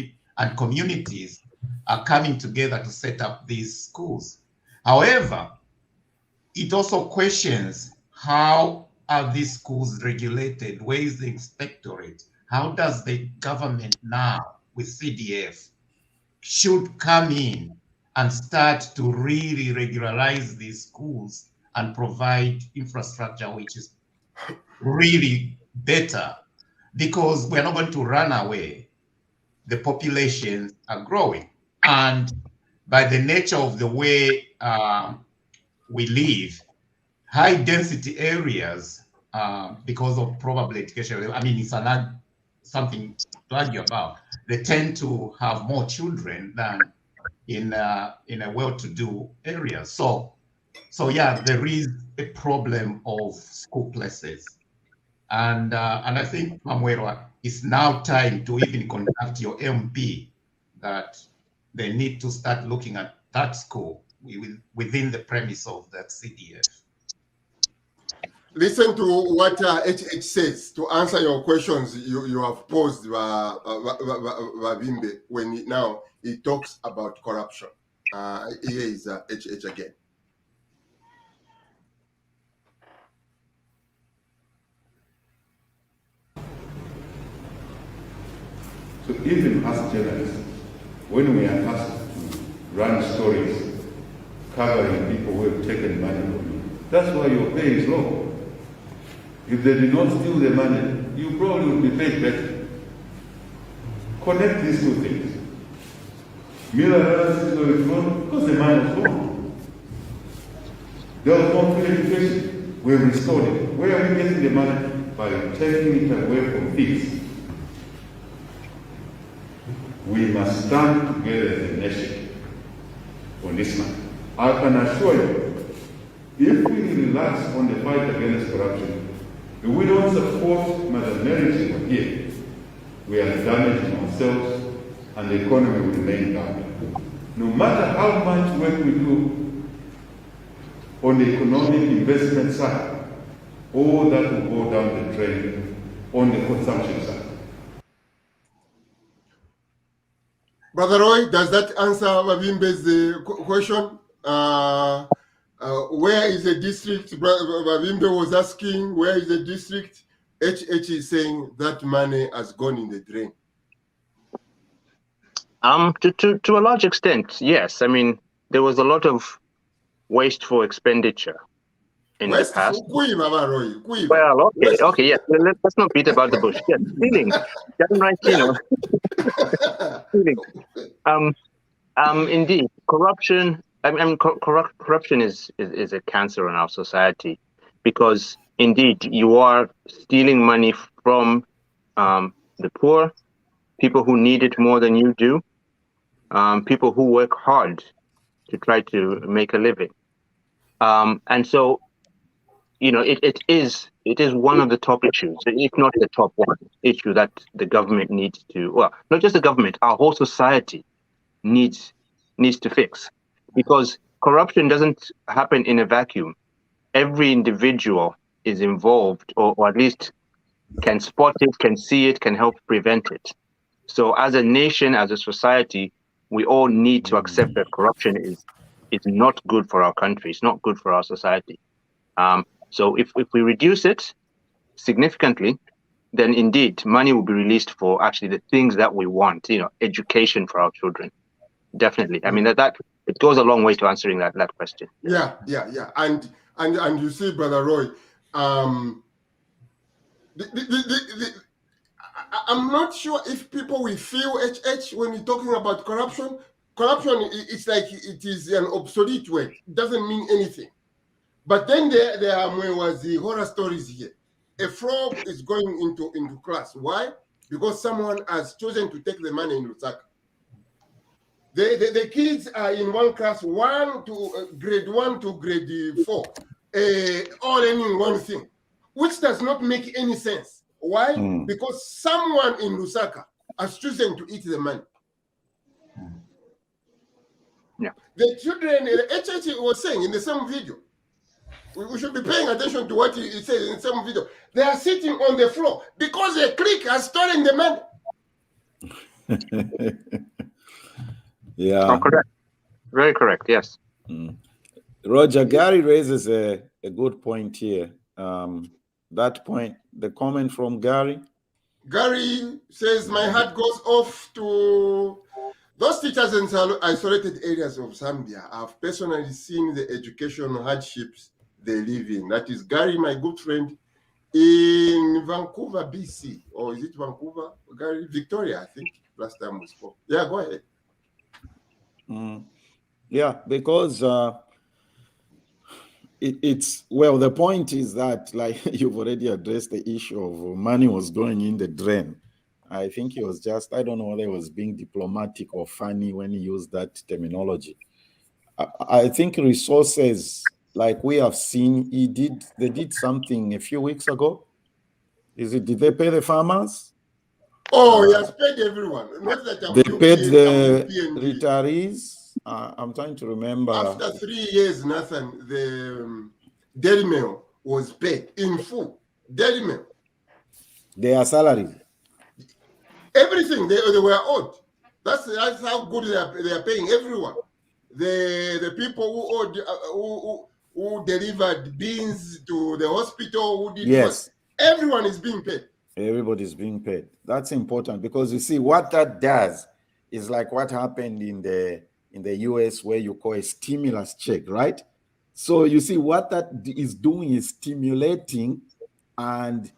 G: communities are coming together to set up these schools. However, it also questions, how are these schools regulated? Where is the inspectorate? How does the government now with CDF should come in and start to really regularize these schools and provide infrastructure which is really better, because we're not going to run away. The populations are growing, and by the nature of the way we live, high density areas, because of probably education, I mean, it's something to argue about. They tend to have more children than in a well-to-do area. So yeah, there is a problem of school places, and I think, Mamwera, it's now time to even contact your MP that they need to start looking at that school within the premise of that CDF.
A: Listen to what HH says to answer your questions you have posed, Vavimbe, when now he talks about corruption. Here is HH again.
E: So even as journalists, when we are asked to run stories covering people who have taken money from you, that's why your pay is low. If they did not steal the money, you probably would be paid better. Connect these two things. Miller analysis was wrong because the money was gone. There was no free education. We restored it. Where are we getting the money? By taking it away from fees. We must stand together as a nation on this matter. I can assure you, if we relax on the fight against corruption, if we don't support Madam Mary here, we are damaging ourselves and the economy will remain down. No matter how much work we do on the economic investment side, all that will go down the drain on the consumption side.
A: Brother Roy, does that answer Mavimbe's question? Where is the district? Mavimbe was asking, where is the district? HH is saying that money has gone in the drain.
F: To a large extent, yes. I mean, there was a lot of wasteful expenditure in the past. Well, okay, yes. Let's not beat about the bush. Yes, stealing, downright, stealing. Indeed, corruption. Corruption is a cancer in our society, because indeed you are stealing money from the poor, people who need it more than you do, people who work hard to try to make a living, and so it is one of the top issues, if not the top one issue that the government needs to, well, not just the government, our whole society needs to fix. Because corruption doesn't happen in a vacuum. Every individual is involved, or at least can spot it, can see it, can help prevent it. So as a nation, as a society, we all need to accept that corruption is not good for our country. It's not good for our society. So if we reduce it significantly, then indeed money will be released for actually the things that we want, education for our children. Definitely. I mean, that it goes a long way to answering that question.
A: Yeah. And you see, Brother Roy, I'm not sure if people will feel HH when we're talking about corruption. Corruption, it's like it is an obsolete word. It doesn't mean anything. But then there was the horror stories here. A frog is going into class. Why? Because someone has chosen to take the money in Lusaka. The kids are in one class, grade 1 to grade 4, all learning one thing, which does not make any sense. Why? Because someone in Lusaka has chosen to eat the money.
F: Yeah.
A: The children, HH was saying in the same video, we should be paying attention to what he says in the same video. They are sitting on the floor because a clique has stolen the money.
C: Yeah.
F: Oh, correct. Very correct. Yes.
C: Roger, Gary raises a good point here. That point, the comment from Gary.
A: Gary says, my heart goes off to those teachers in isolated areas of Zambia. I've personally seen the educational hardships they live in. That is Gary, my good friend, in Vancouver, BC. Or is it Vancouver? Gary, Victoria, I think, last time we spoke. Yeah, go ahead.
C: Yeah, because the point is that, like, you've already addressed the issue of money was going in the drain. I think he was just, I don't know whether he was being diplomatic or funny when he used that terminology. I think resources, like we have seen, they did something a few weeks ago. Did they pay the farmers?
A: Oh, he has paid everyone. Not that
C: they paid the retirees. I'm trying to remember.
A: After 3 years, Nathan, the Dairy Mail was paid in full. Dairy Mail.
C: Their salary.
A: Everything they were owed. That's how good they are paying everyone. The people who owed, who delivered beans to the hospital, who did
C: yes.
A: Everyone is being paid.
C: Everybody's being paid. That's important because you see what that does is like what happened in the US where you call a stimulus check, right? So you see what that is doing is stimulating and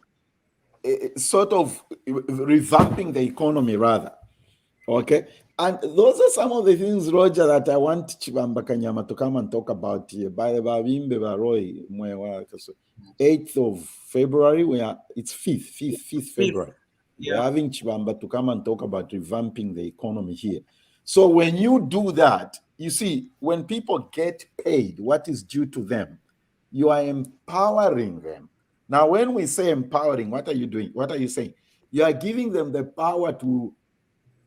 C: sort of revamping the economy rather. Okay. And those are some of the things, Roger, that I want Chibamba Kanyama to come and talk about here. By the 8th of February, it's 5th February.
H: Yeah.
C: We're having Chibamba to come and talk about revamping the economy here. So when you do that, you see, when people get paid what is due to them, you are empowering them. Now, when we say empowering, what are you doing? What are you saying? You are giving them the power to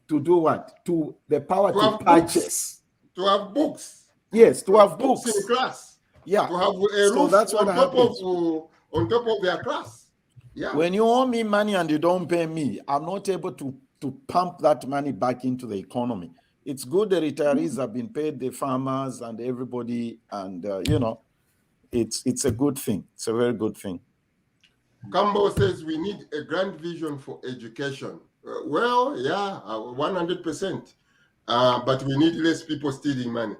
C: do what? The power to purchase.
A: To have books.
C: Yes, to have books
A: in class.
C: Yeah.
A: To have a roof
C: that's what happens.
A: On top of their class. Yeah.
C: When you owe me money and you don't pay me, I'm not able to pump that money back into the economy. It's good the retirees have been paid, the farmers and everybody, and it's a good thing. It's a very good thing.
A: Cambo says we need a grand vision for education. Well, yeah, 100%. But we need less people stealing money.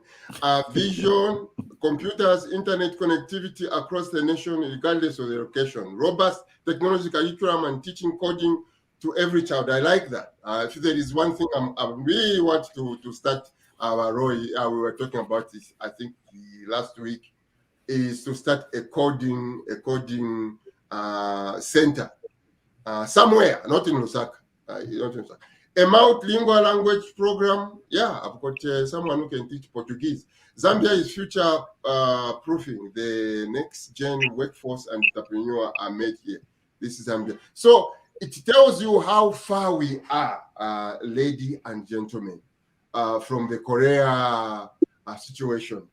A: Vision, computers, internet connectivity across the nation, regardless of the location. Robust technology curriculum and teaching coding to every child. I like that. If there is one thing I really want to start, Roy, we were talking about this, I think the last week, is to start a coding center somewhere, not in Lusaka. A multilingual language program. Yeah, I've got someone who can teach Portuguese. Zambia is future proofing. The next gen workforce and entrepreneur are made here. This is Zambia. So it tells you how far we are, ladies and gentlemen, from the Korea situation,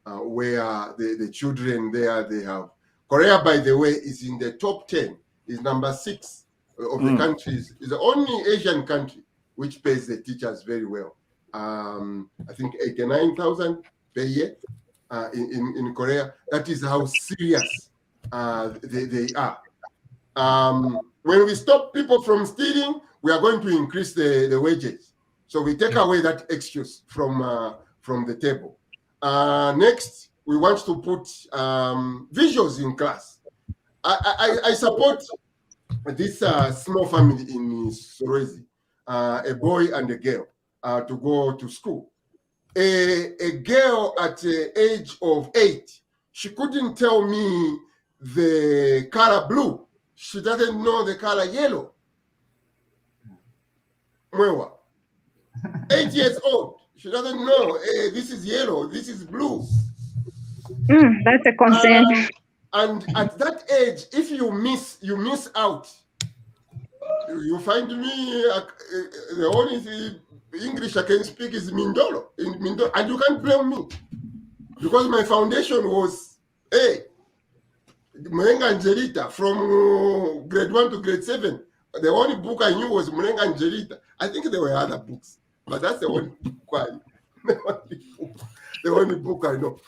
A: where the children there, they have. Korea, by the way, is in the top 10, is number 6 of the countries. Is the only Asian country which pays the teachers very well. I think 89,000 per year in Korea. That is how serious they are. When we stop people from stealing, we are going to increase the wages. So we take away that excuse from the table. Next, we want to put visuals in class. I support this small family in Sorezi, a boy and a girl, to go to school. A girl at the age of 8, she couldn't tell me the color blue. She doesn't know the color yellow. Mwewa. 8 years old. She doesn't know, this is yellow, this is blue.
B: That's a concern.
A: And at that age, if you miss out. You find me, the only English I can speak is Mindolo, and you can't blame me. Because my foundation was, Mulenga Angelita, from grade 1 to grade 7. The only book I knew was Mulenga Angelita. I think there were other books, but that's the only book the only book I know.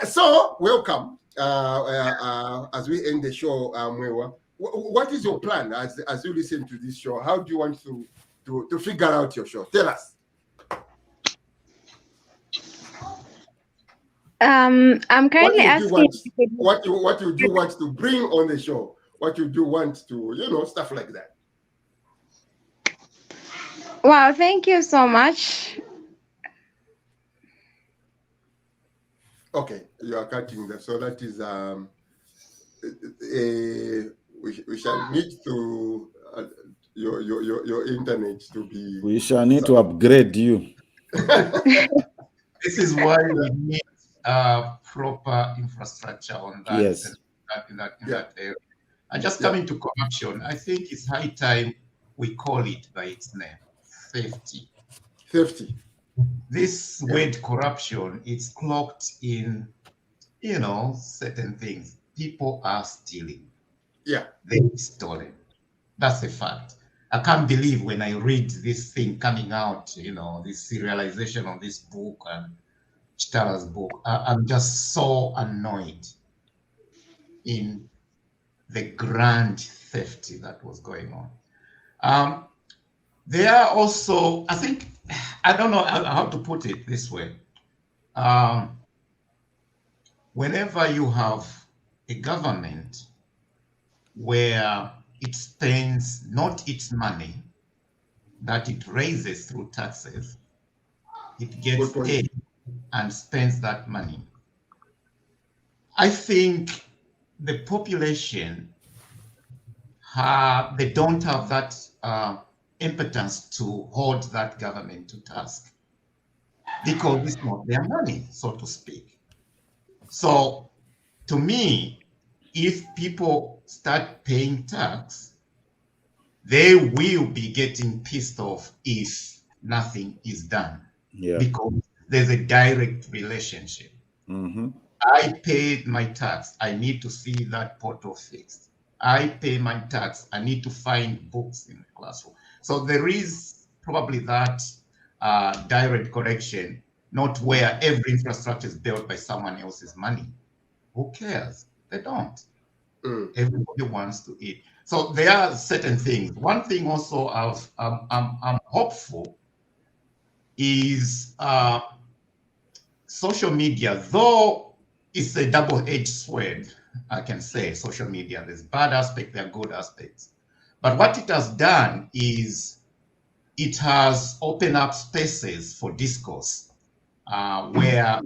A: So, welcome. As we end the show, Mwewa. What is your plan as you listen to this show? How do you want to figure out your show? Tell us.
B: I'm currently asking
A: what you do want to bring on the show. What you do want to, stuff like that.
B: Wow, thank you so much.
A: Okay, you are cutting that. So that is we shall need to your internet to be.
C: We shall need to upgrade you.
G: This is why we need proper infrastructure on that.
C: Yes.
G: In that area. And just coming to corruption, I think it's high time we call it by its name: safety.
A: Safety.
G: This word corruption, it's cloaked in, certain things. People are stealing.
A: Yeah.
G: They stolen. That's a fact. I can't believe when I read this thing coming out, this serialization of this book and Chitala's book. I'm just so annoyed in the grand theft that was going on. There are also, I think, I don't know how to put it this way. Whenever you have a government where it spends not its money that it raises through taxes, it gets paid and spends that money. I think the population, they don't have that impotence to hold that government to task because it's not their money, so to speak. So to me, if people start paying tax, they will be getting pissed off if nothing is done.
C: Yeah.
G: Because there's a direct relationship.
C: Mm-hmm.
G: I paid my tax. I need to see that portal fixed. I pay my tax. I need to find books in the classroom. So there is probably that direct connection, not where every infrastructure is built by someone else's money. Who cares? They don't. Everybody wants to eat. So there are certain things. One thing also I'm hopeful is social media, though it's a double-edged sword, I can say, social media. There's bad aspects, there are good aspects. But what it has done is it has opened up spaces for discourse where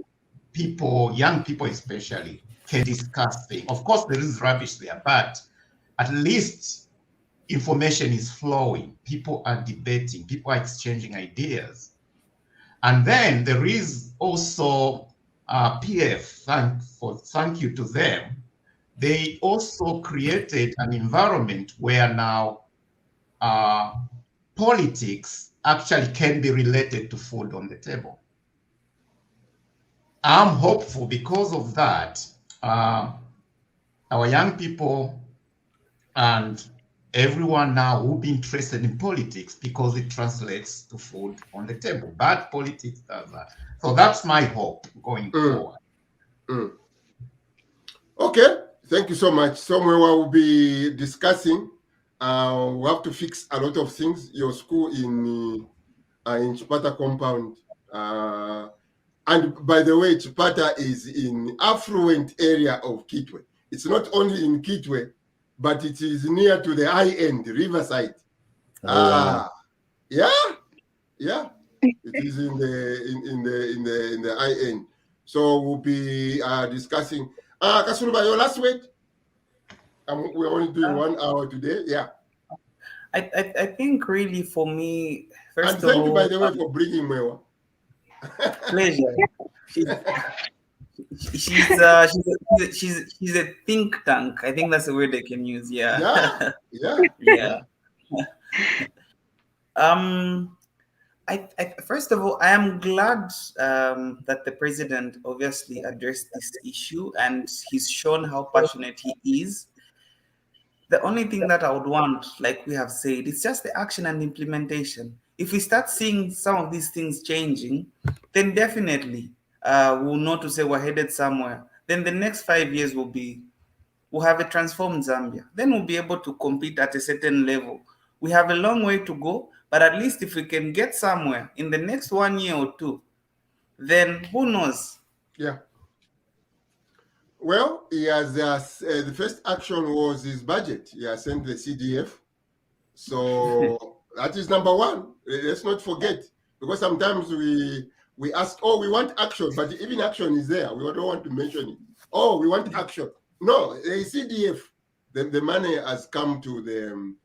G: people, young people especially, can discuss things. Of course, there is rubbish there, but at least information is flowing. People are debating, people are exchanging ideas. And then there is also PF, thank you to them. They also created an environment where now politics actually can be related to food on the table. I'm hopeful because of that. Our young people and everyone now will be interested in politics because it translates to food on the table. Bad politics does that. So that's my hope going forward.
A: Okay, thank you so much. Somewhere we'll be discussing. We have to fix a lot of things. Your school in Chipata compound. And by the way, Chipata is in affluent area of Kitwe. It's not only in Kitwe, but it is near to the high end, Riverside. Yeah. It is in the high end. So we'll be discussing. Kasuluba, your last word? We're only doing 1 hour today. Yeah.
H: I think really for me, first
A: and thank you, by the way, for bringing Mewa.
H: Pleasure. She's a think tank. I think that's the word I can use. Yeah. I first of all, I am glad that the president obviously addressed this issue and he's shown how passionate he is. The only thing that I would want, like we have said, it's just the action and implementation. If we start seeing some of these things changing, then definitely we'll know to say we're headed somewhere. Then the next 5 years we'll have a transformed Zambia. Then we'll be able to compete at a certain level. We have a long way to go, but at least if we can get somewhere in the next 1 year or two, then who knows?
A: Yeah. Well, he has the first action was his budget. He has sent the CDF. So that is number one. Let's not forget, because sometimes we ask, oh, we want action, but even action is there. We don't want to mention it. Oh, we want action. No, the CDF, the money has come to the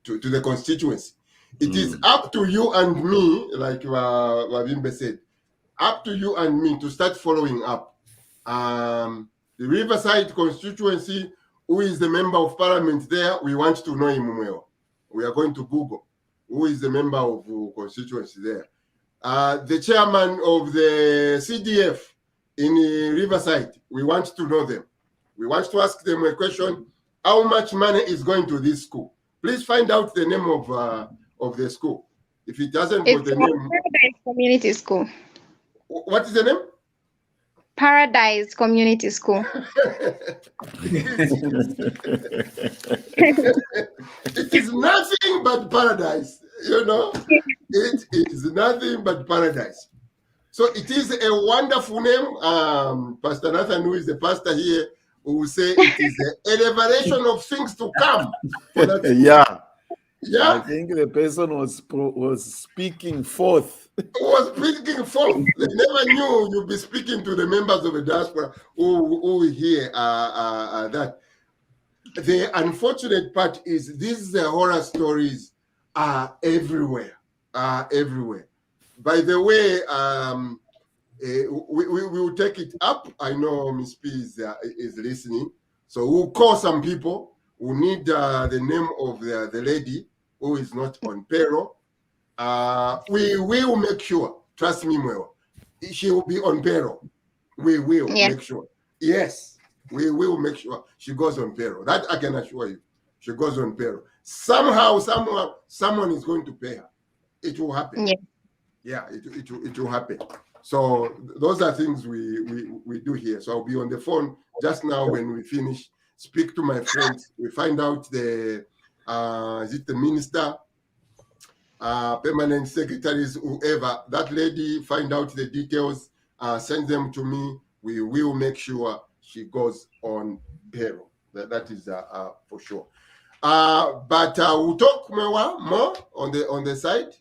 A: to the constituency. It is up to you and me, like Wabimbe said, up to you and me to start following up. The Riverside constituency, who is the member of parliament there, we want to know him well. We are going to Google who is the member of constituency there. The chairman of the CDF in Riverside, we want to know them. We want to ask them a question: how much money is going to this school? Please find out the name of the school. If it doesn't got the name,
B: Paradise Community School.
A: What is the name?
B: Paradise Community School.
A: It is nothing but paradise, you know. It is nothing but paradise. So it is a wonderful name. Pastor Nathan, who is the pastor here, who will say it is a revelation of things to come. For that
C: Yeah.
A: Yeah.
C: I think the person was speaking forth.
A: Was speaking forth. They never knew you'd be speaking to the members of the diaspora who hear that. The unfortunate part is these horror stories are everywhere. Everywhere. By the way, we will take it up. I know Miss P is listening. So we'll call some people who need the name of the lady who is not on payroll. We will make sure, trust me, Mwewa, she will be on payroll. We will make sure. Yes, we will make sure she goes on payroll. That I can assure you. She goes on payroll. Somehow, someone is going to pay her. It will happen. Yeah, it will happen. So those are things we do here. So I'll be on the phone just now when we finish. Speak to my friends. We find out is it the minister, permanent secretaries, whoever, that lady, find out the details, send them to me. We will make sure she goes on payroll. That is for sure. But we'll talk more on the side.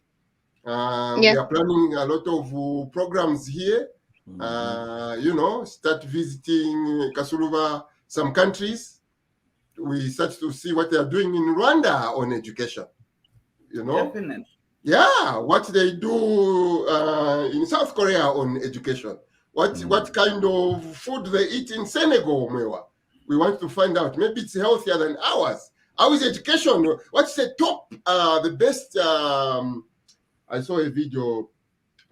A: We are planning a lot of programs here. You know, start visiting Kasuluba, some countries. We start to see what they are doing in Rwanda on education. You know,
H: Definitely.
A: Yeah, what they do in South Korea on education. What kind of food they eat in Senegal, Mewa. We want to find out. Maybe it's healthier than ours. How is education? What's the top, the best? I saw a video.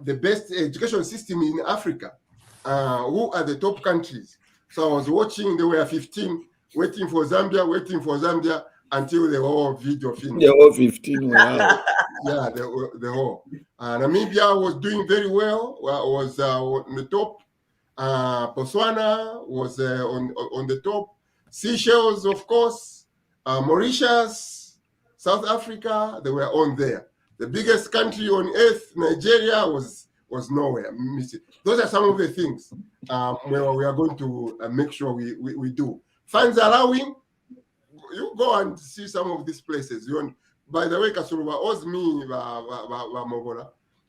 A: The best education system in Africa. Who are the top countries? So I was watching. There were 15 waiting for Zambia until the whole video finished.
C: The whole 15 were out.
A: Yeah, the whole. Namibia was doing very well. Was on the top. Botswana was on the top. Seychelles, of course. Mauritius, South Africa, they were on there. The biggest country on earth, Nigeria, was nowhere. Those are some of the things where we are going to make sure we do. Funds allowing, you go and see some of these places. By the way, Kasuluba owes me,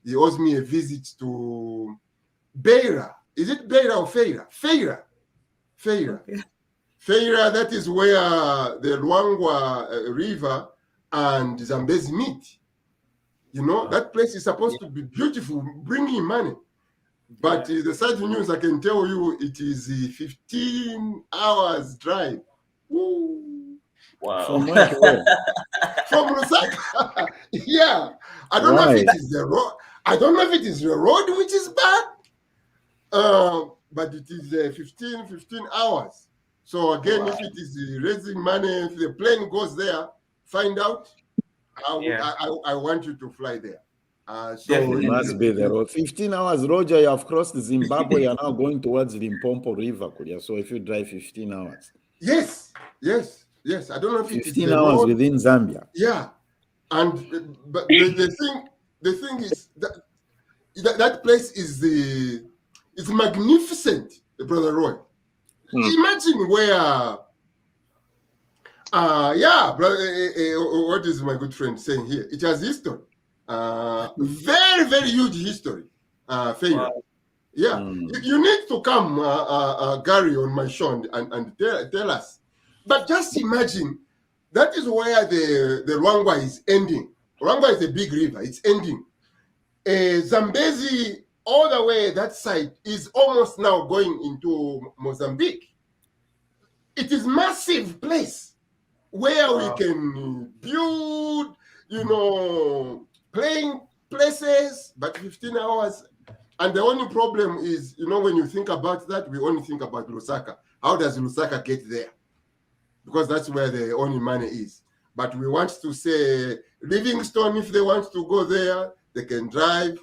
A: he owes me a visit to Beira. Is it Beira or Feira? Feira. Okay. Feira, that is where the Luangwa River and Zambezi meet. You know, that place is supposed to be beautiful, bringing money. But the sad news, I can tell you, it is 15 hours drive. Woo.
H: Wow.
C: From where to where?
A: From Lusaka. Yeah. I don't know if it is the road. I don't know if it is the road which is bad. But it is 15 hours. So again, if it is raising money, if the plane goes there, find out. I want you to fly there. So
C: it must be the road. 15 hours, Roger, you have crossed Zimbabwe, you are now going towards the Limpopo River. So if you drive 15 hours.
A: Yes. I don't know if
C: 15 hours within Zambia.
A: Yeah. And but the thing is that place is it's magnificent, Brother Roy. Imagine where what is my good friend saying here? It has history. Very, very huge history. Wow. Yeah. You need to come, Gary, on my show and tell us. But just imagine, that is where the Luangwa is ending. Luangwa is a big river. It's ending. Zambezi, all the way that side, is almost now going into Mozambique. It is massive place where we can build, playing places, but 15 hours. And the only problem is, when you think about that, we only think about Lusaka. How does Lusaka get there? Because that's where the only money is. But we want to say, Livingstone, if they want to go there, they can drive.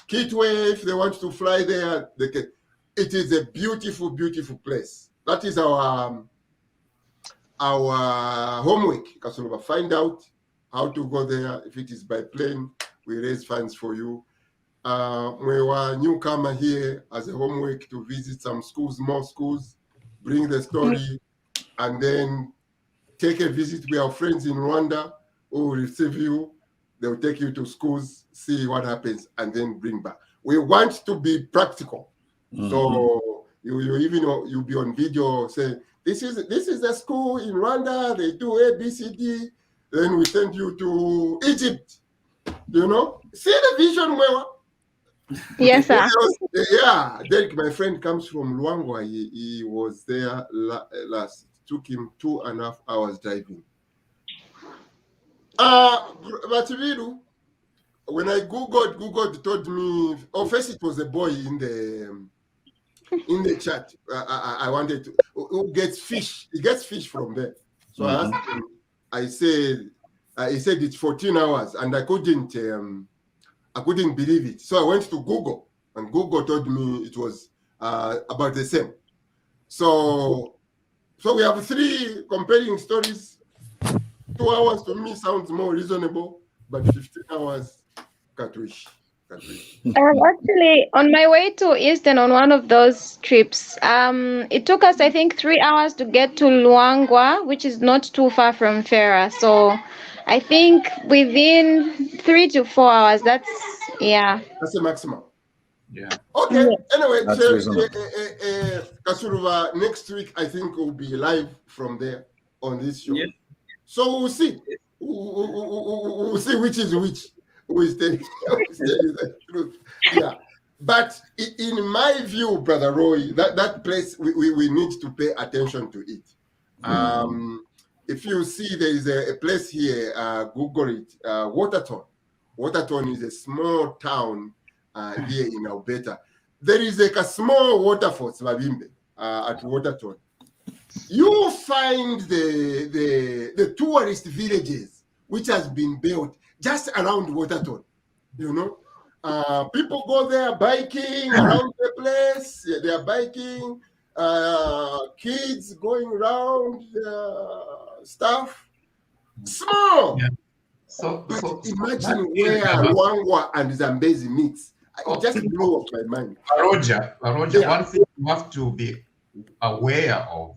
A: Kitwe, if they want to fly there, they can. it is a beautiful, beautiful place. That is our homework. Kasulova, find out how to go there. If it is by plane, we raise funds for you. We were newcomer here as a homework to visit some schools, more schools, bring the story, and then take a visit. We have friends in Rwanda who will receive you. They will take you to schools, see what happens, and then bring back. We want to be practical. So you'll be on video saying, this is the school in Rwanda, they do A, B, C, D. Then we send you to Egypt. You know? See the vision, Mwewa?
B: Yes, sir.
A: Yeah, Derek, my friend, comes from Luangwa. He was there last. It took him 2.5 hours driving. But when I Googled told me, first it was a boy in the chat. I wanted to, who gets fish. He gets fish from there. So I asked him, he said it's 14 hours, and I couldn't believe it. So I went to Google, and Google told me it was about the same. So we have 3 comparing stories. 2 hours to me sounds more reasonable, but 15 hours, can't wish.
B: Actually, on my way to Eastern on one of those trips, it took us, I think, 3 hours to get to Luangwa, which is not too far from Fera. So I think within 3 to 4 hours, that's
A: the maximum.
G: Yeah.
A: Okay. Anyway,
C: Kasuruva,
A: next week I think we'll be live from there on this show.
H: Yes.
A: So we'll see. We'll see which is which. Who is telling the truth? Yeah. But in my view, Brother Roy, that place we need to pay attention to it. If you see there is a place here, Google it, Waterton. Waterton is a small town here in Alberta. There is a small waterfall, Swabimbe, at Waterton. You find the tourist villages which has been built just around Waterton. You know, people go there biking around the place. They are biking. Kids going around stuff. Small.
G: Yeah.
A: But imagine where Luangwa and Zambezi meets. It just blew up my mind.
G: Roger, one thing you have to be aware of,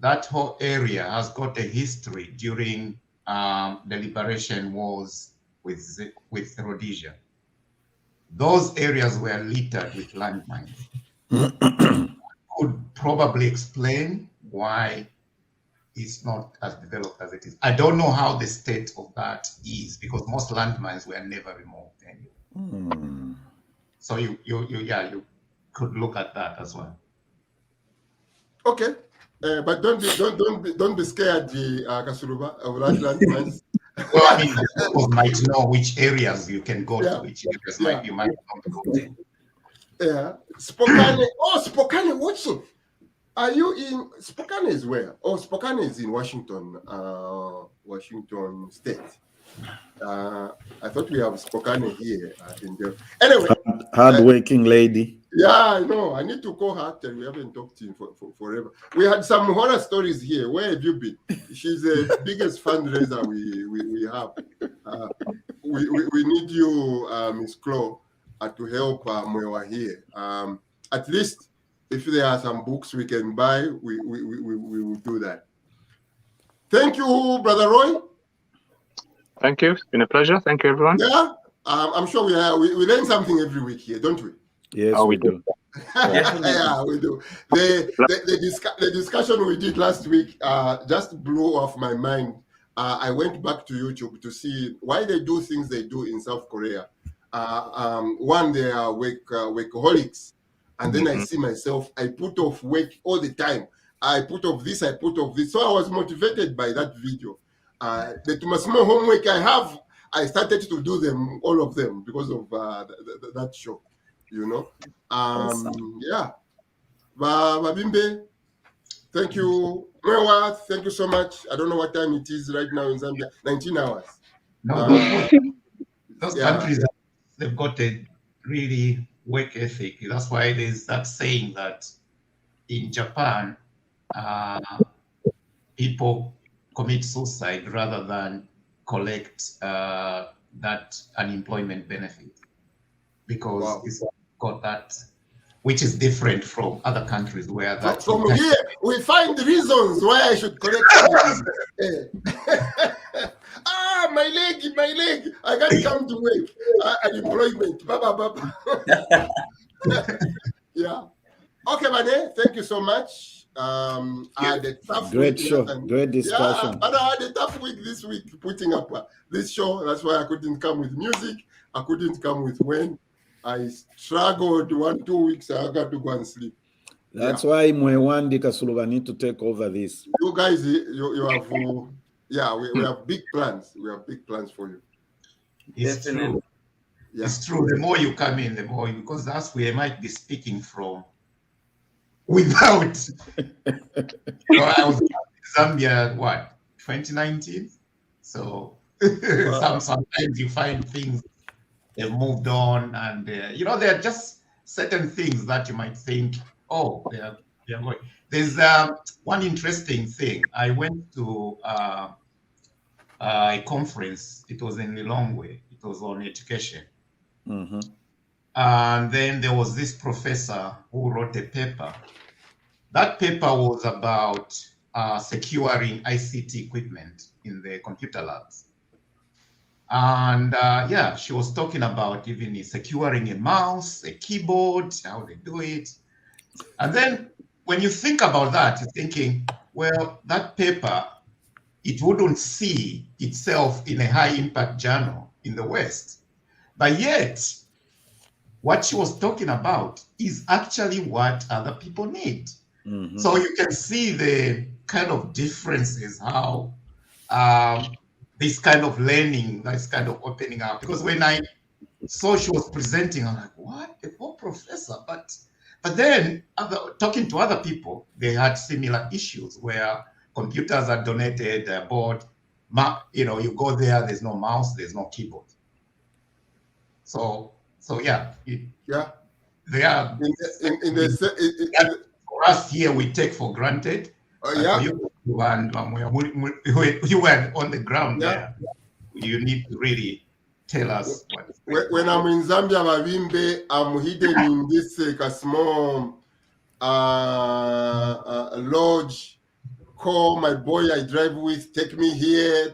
G: that whole area has got a history during the liberation wars with Rhodesia. Those areas were littered with landmines. Could probably explain why it's not as developed as it is. I don't know how the state of that is, because most landmines were never removed anyway. So you could look at that as well.
A: Okay, but don't be scared, Kasuruba, of landmines.
G: Well, I mean, people might know which areas you can go to, which areas you might not go to.
A: Yeah, Spokane. Oh, Spokane watching. Are you in Spokane as well? Oh, Spokane is in Washington, Washington State. I thought we have Spokane here. Anyway,
C: hardworking lady.
A: Yeah, I know. I need to call her. We haven't talked to him for forever. We had some horror stories here. Where have you been? She's the biggest fundraiser we have. We need you, Miss Chloe, to help Mwewa here. At least if there are some books we can buy, we will do that. Thank you, Brother Roy.
F: Thank you. It's been a pleasure. Thank you, everyone.
A: Yeah, I'm sure we learn something every week here, don't we?
C: Yes, we do.
A: Yeah, we do. The discussion we did last week just blew off my mind. I went back to YouTube to see why they do things they do in South Korea. One, they are workaholics. And then I see myself, I put off work all the time. I put off this, I put off this. So I was motivated by that video. The small homework I have, I started to do them, all of them, because of that show, you know. Yeah. Babimbe, thank you. Mwewa, thank you so much. I don't know what time it is right now in Zambia. 19 hours.
G: No, those countries, they've got a really work ethic. That's why there's that saying that in Japan, people commit suicide rather than collect that unemployment benefit, because it's got that, which is different from other countries where that.
A: From here, we find reasons why I should collect my leg, I can't come to work. Unemployment, yeah. Okay, Mane, thank you so much. I had a tough
C: great
A: week,
C: show, great discussion.
A: Yeah, but I had a tough week this week putting up this show. That's why I couldn't come with music. I couldn't come with when. I struggled 1-2 weeks. I got to go and sleep.
C: That's why Mwewandi Kasuluba need to take over this.
A: You guys, you have, we have big plans. We have big plans for you.
G: It's true. Yeah. It's true. The more you come in, the more, because that's where I might be speaking from. Without, I was in Zambia, 2019? So sometimes you find things, they've moved on, and there are just certain things that you might think, oh, they're going. There's one interesting thing. I went to a conference. It was in Lilongwe. It was on education.
C: Mm-hmm.
G: And then there was this professor who wrote a paper. That paper was about securing ICT equipment in the computer labs. And she was talking about even securing a mouse, a keyboard, how they do it. And then when you think about that, you're thinking, well, that paper, it wouldn't see itself in a high impact journal in the West. But yet, what she was talking about is actually what other people need. Mm-hmm. So you can see the kind of differences, how this kind of learning, this kind of opening up. Because when I saw she was presenting, I'm like, what? A poor professor. But then talking to other people, they had similar issues where computers are donated, they're bought. You go there, there's no mouse, there's no keyboard. So yeah. They are. For us here, we take for granted. You were on the ground there. You need to really tell us.
A: When I'm in Zambia, Mavimbe, I'm hidden in this small lodge. Call my boy I drive with, take me here.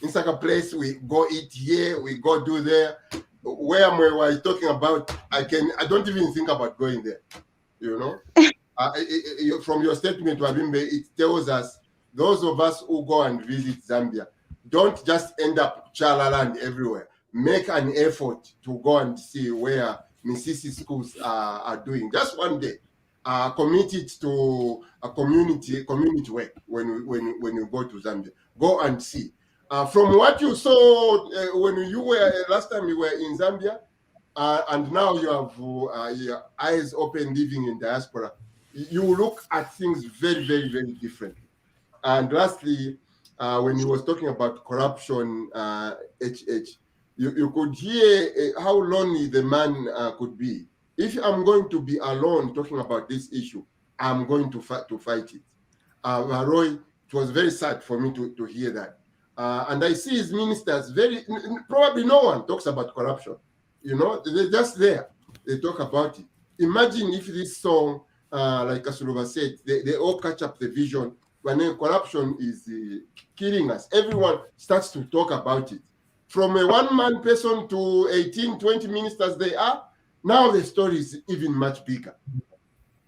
A: Insaka place, we go eat here, we go do there. Where we were talking about, I don't even think about going there. From your statement, Wabimbe, it tells us, those of us who go and visit Zambia, don't just end up chalaland everywhere. Make an effort to go and see where Misisi schools are doing. Just one day, commit it to a community work when you go to Zambia. Go and see. From what you saw when you were last time you were in Zambia, and now you have your eyes open living in diaspora, you look at things very, very, very differently. And lastly, when he was talking about corruption, you could hear how lonely the man could be. If I'm going to be alone talking about this issue, I'm going to fight it. Roy, it was very sad for me to hear that. And I see his ministers probably no one talks about corruption. They're just there. They talk about it. Imagine if this song, like Kasuluba said, they all catch up the vision when corruption is killing us. Everyone starts to talk about it. From a one-man person to 18, 20 ministers they are, now the story is even much bigger.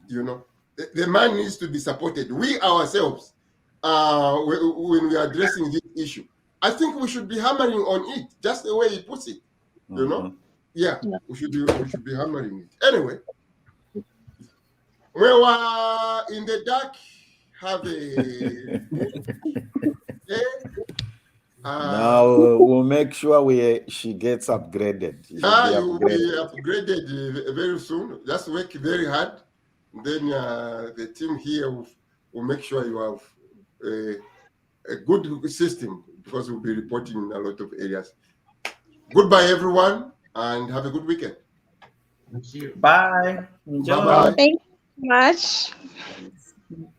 A: The man needs to be supported. We ourselves, when we are addressing this issue, I think we should be hammering on it, just the way he puts it. Yeah, we should be hammering it. Anyway, we were in the dark, have a
C: now we'll make sure she gets upgraded.
A: You will be upgraded very soon. Just work very hard. Then the team here will make sure you have a good system, because we'll be reporting in a lot of areas. Goodbye, everyone. and have a good weekend.
G: Thank you.
H: Bye. Enjoy.
A: Bye-bye.
B: Thank you so much.